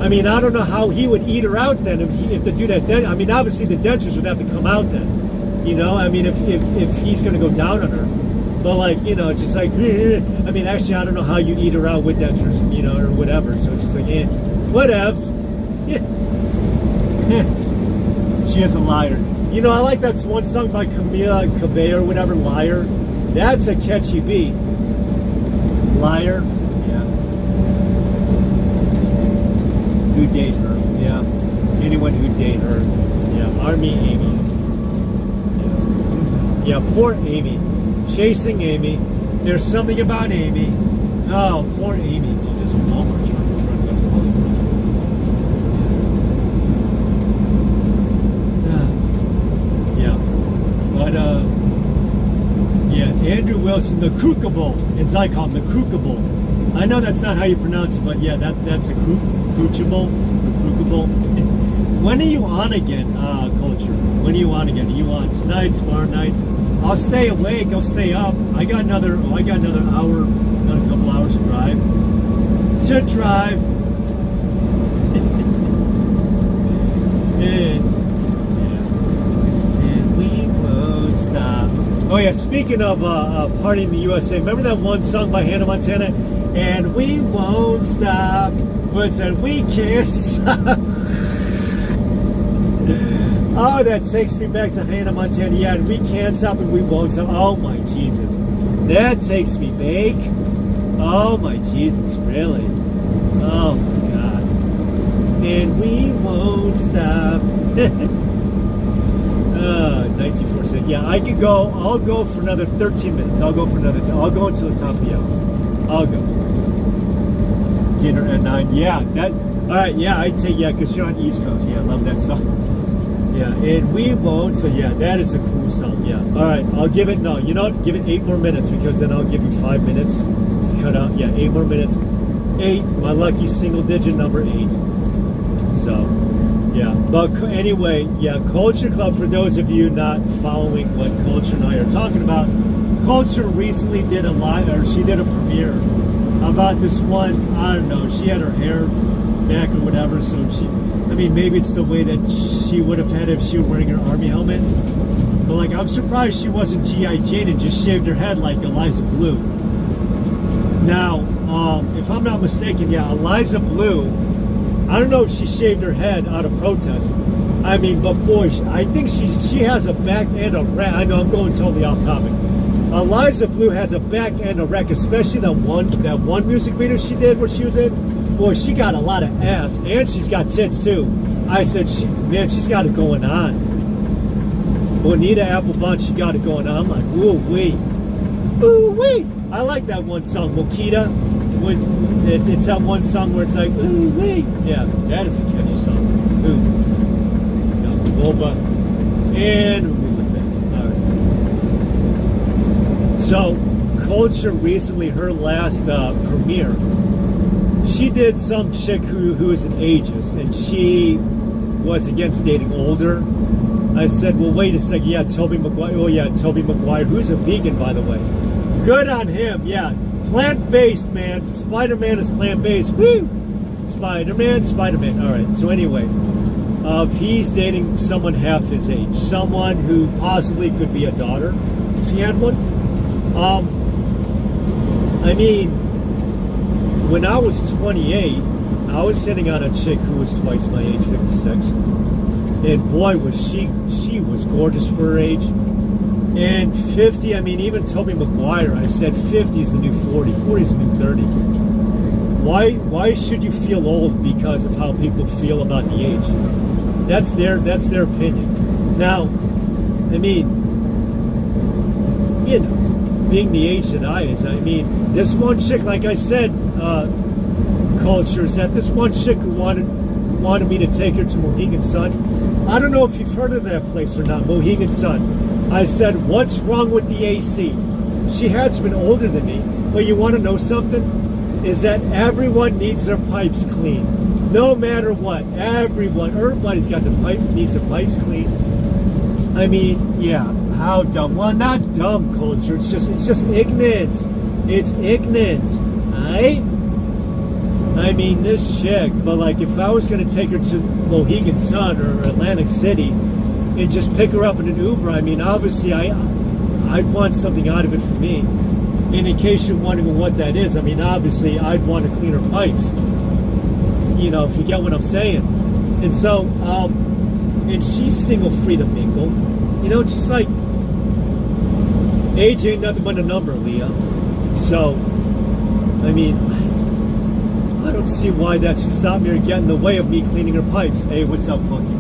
I mean, I don't know how he would eat her out then if to do that. I mean, obviously the dentures would have to come out then. You know, I mean, if he's going to go down on her. But like, you know, just like, I mean, actually, I don't know how you eat her out with dentures, you know, or whatever. So it's just like, whatevs. Yeah. She is a liar. You know, I like that one song by Camila Cabello or whatever, Liar. That's a catchy beat. Liar. Yeah. Who'd date her? Yeah. Anyone who'd date her. Yeah. Army Amy. Yeah. Yeah, poor Amy. Chasing Amy. There's something about Amy. Oh, poor Amy. Oh, there's a Walmart truck in front of yeah. But, yeah, Andrew Wilson, the Crookable, as I call him, the Crookable. I know that's not how you pronounce it, but yeah, that's a Crookable. When are you on again, Culture? When are you on again? Are you on tonight, tomorrow night? I'll stay awake. I'll stay up. I got another hour, another couple hours to drive. And we won't stop. Oh yeah, speaking of Party in the USA, remember that one song by Hannah Montana? And we won't stop. But it said we can't stop. Oh, that takes me back to Hannah Montana. Yeah, and we can't stop and we won't stop. Oh my Jesus. That takes me back. Oh my Jesus, really? Oh my God. And we won't stop. 1946. Yeah, I could go. I'll go for another 13 minutes. I'll go until the top of the hour. I'll go. Dinner at 9. Yeah, that. All right. Yeah, I'd take, yeah, because you're on East Coast. Yeah, I love that song. Yeah, and we won't. So yeah, that is a cool song. Yeah. All right, I'll give it. No, you know what? Give it 8 more minutes because then I'll give you 5 minutes to cut out. Yeah, 8 more minutes. 8. My lucky single-digit number 8. So, yeah. But anyway, yeah. Culture Club. For those of you not following what Culture and I are talking about, Culture recently did a live, or she did a premiere about this one. I don't know. She had her hair back or whatever, so she. I mean, maybe it's the way that she would have had if she were wearing her army helmet. But, like, I'm surprised she wasn't G.I. Jane and just shaved her head like Eliza Blue. Now, if I'm not mistaken, yeah, Eliza Blue, I don't know if she shaved her head out of protest. I mean, but boy, I think she has a back and a rack. I know I'm going totally off topic. Eliza Blue has a back and a rack, especially that one music video she did where she was in. Boy, she got a lot of ass, and she's got tits too. I said, man, she's got it going on. Bonita Applebon, she got it going on. I'm like, ooh wee. I like that one song, Mokita. It's that one song where it's like, ooh wee. Yeah, that is a catchy song. Ooh. Volva. And all right. So, Culture recently, her last premiere. She did some chick who is an ageist, and she was against dating older. I said, well, wait a second. Yeah, Tobey Maguire. Oh, yeah, Tobey Maguire, who's a vegan, by the way. Good on him. Yeah, plant-based, man. Spider-Man is plant-based. Woo! Spider-Man. All right, so anyway, he's dating someone half his age. Someone who possibly could be a daughter, if he had one. I mean, when I was 28, I was sitting on a chick who was twice my age, 56. And boy, was she was gorgeous for her age. And 50, I mean, even Tobey Maguire, I said 50 is the new 40, 40 is the new 30. Why should you feel old because of how people feel about the age? That's their opinion. Now, I mean, you know, being the age that I is, I mean, this one chick, like I said, Culture, is that this one chick who wanted me to take her to Mohegan Sun. I don't know if you've heard of that place or not, Mohegan Sun. I said, what's wrong with the AC? She has been older than me, but you want to know something? Is that everyone needs their pipes clean. No matter what, everybody's got needs their pipes clean. I mean, yeah, how dumb? Well, not dumb, Culture. It's just ignorant. It's ignorant, alright? I mean, this chick, but like if I was going to take her to Mohegan Sun or Atlantic City and just pick her up in an Uber, I mean, obviously I'd want something out of it for me. And in case you're wondering what that is, I mean, obviously I'd want to clean her pipes. You know, if you get what I'm saying. And so, and she's single, free to mingle. You know, just like, age ain't nothing but a number, Leah. So, I mean, I don't see why that should stop me or get in the way of me cleaning her pipes. Hey, what's up, Funky?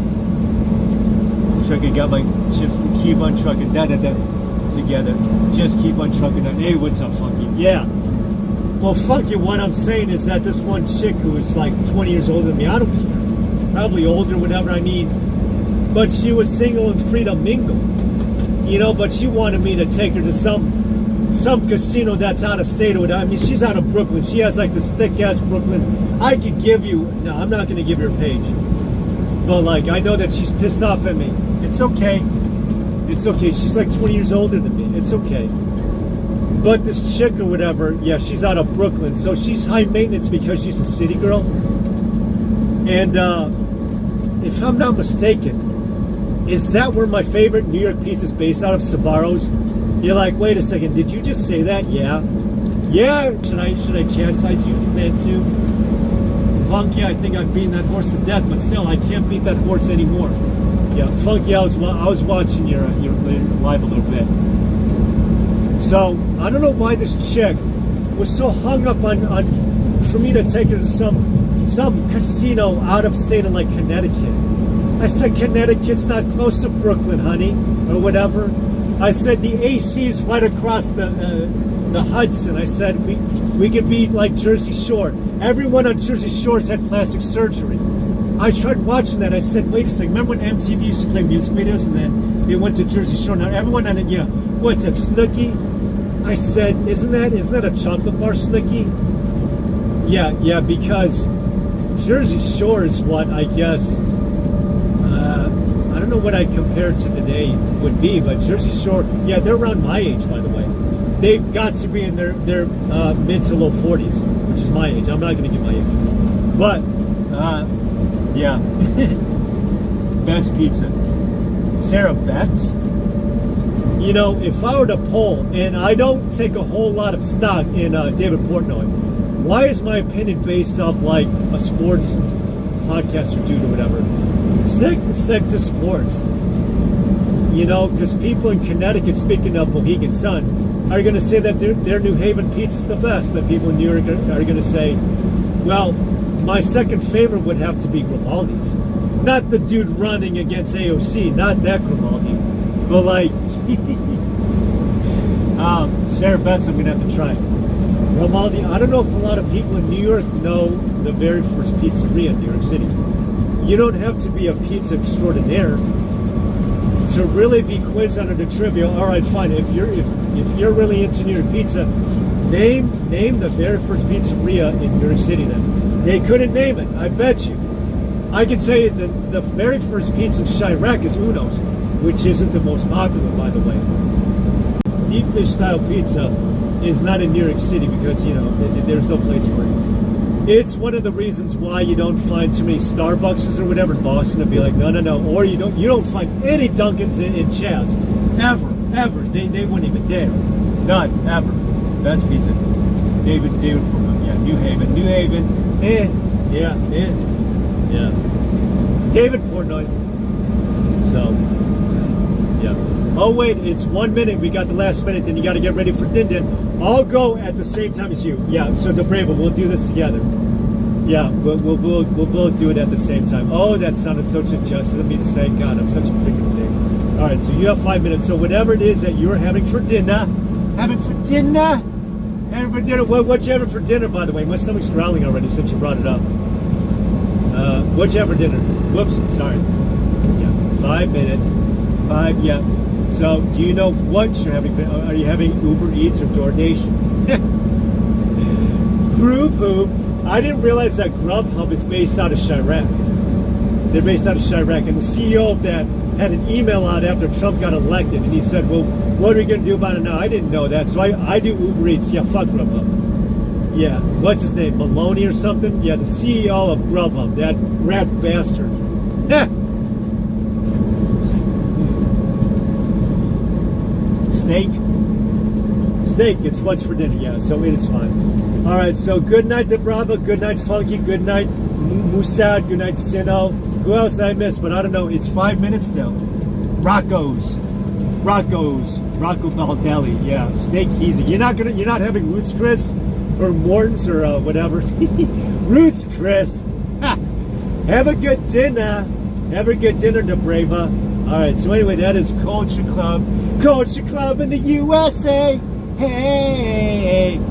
Trucking, got my chips, keep on trucking, together. Just keep on trucking that. Hey, what's up, Funky? Yeah. Well, Funky, what I'm saying is that this one chick who was like 20 years older than me, I don't care. Probably older, whatever, I mean. But she was single and free to mingle. You know, but she wanted me to take her to some casino that's out of state or whatever. I mean, she's out of Brooklyn. She has like this thick ass Brooklyn. I could give you, no, I'm not going to give you her page. But like, I know that she's pissed off at me. It's okay. It's okay. She's like 20 years older than me. It's okay. But this chick or whatever, yeah, she's out of Brooklyn. So she's high maintenance because she's a city girl. And if I'm not mistaken, is that where my favorite New York pizza is based out of? Sbarro's? You're like, wait a second, did you just say that? Yeah. Yeah, should I chastise you for that too? Funky, I think I've beaten that horse to death, but still, I can't beat that horse anymore. Yeah, Funky, I was watching your live a little bit. So, I don't know why this chick was so hung up on for me to take her to some casino out of state in like Connecticut. I said, Connecticut's not close to Brooklyn, honey, or whatever. I said, the AC's right across the Hudson. I said, we could be like Jersey Shore. Everyone on Jersey Shore's had plastic surgery. I tried watching that. I said, wait a second. Remember when MTV used to play music videos and then they went to Jersey Shore? Now everyone on it, yeah. What's that, Snooki? I said, isn't that a chocolate bar, Snooki? Yeah, because Jersey Shore is what I guess, I don't know what I compare it to today would be, but Jersey Shore, yeah, they're around my age, by the way. They've got to be in their mid to low 40s, which is my age. I'm not going to give my age. But, yeah. Best pizza. Sarah Betts? You know, if I were to poll, and I don't take a whole lot of stock in David Portnoy, why is my opinion based off like a sports podcaster dude or whatever? Stick to sports. You know, because people in Connecticut, speaking of Mohegan Sun, are going to say that their New Haven pizza is the best. That people in New York are going to say, well, my second favorite would have to be Grimaldi's. Not the dude running against AOC, not that Grimaldi. But like, Sarah Betts, I'm going to have to try it. Grimaldi, I don't know if a lot of people in New York know the very first pizzeria in New York City. You don't have to be a pizza extraordinaire to really be quizzed under the trivia. All right, fine. If you're really into New York pizza, name the very first pizzeria in New York City. Then they couldn't name it. I bet you. I can tell you that the very first pizza in Chirac is Uno's, which isn't the most popular, by the way. Deep dish style pizza is not in New York City because, you know, there's no place for it. It's one of the reasons why you don't find too many Starbucks or whatever in Boston. It'd be like, no. Or you don't find any Dunkins in Chaz. Ever. They wouldn't even dare. None, ever. Best pizza. David, yeah, New Haven. Yeah. David Portnoy. So, yeah. Oh, wait, it's 1 minute. We got the last minute. Then you got to get ready for Din Din. I'll go at the same time as you. Yeah, so the Bravo, we'll do this together. Yeah, we'll both do it at the same time. Oh, that sounded so suggestive of me to say. God, I'm such a freaking thing. All right, so you have 5 minutes. So whatever it is that you're having for dinner, What you having for dinner, by the way? My stomach's growling already since you brought it up. What you have for dinner? Whoops, sorry. Yeah, 5 minutes. Yeah. So, do you know what you're having? Are you having Uber Eats or DoorDash? Group Hoop. I didn't realize that Grubhub is based out of Chirac. They're based out of Chirac. And the CEO of that had an email out after Trump got elected. And he said, well, what are we going to do about it now? I didn't know that. So I do Uber Eats. Yeah, fuck Grubhub. Yeah, what's his name? Maloney or something? Yeah, the CEO of Grubhub, that rat bastard. Steak? Steak, it's what's for dinner, yeah, so it is fine. Alright, so good night to Bravo, good night Funky, good night Musad, good night Sino. Who else I missed? But I don't know, it's 5 minutes still. Rocco Baldelli, yeah, steak easy. You're not having Roots Chris? Or Morton's or whatever. Roots Chris. Ha! Have a good dinner. Have a good dinner, DeBrava. Alright, so anyway, that is Culture Club. Culture Club in the USA. Hey!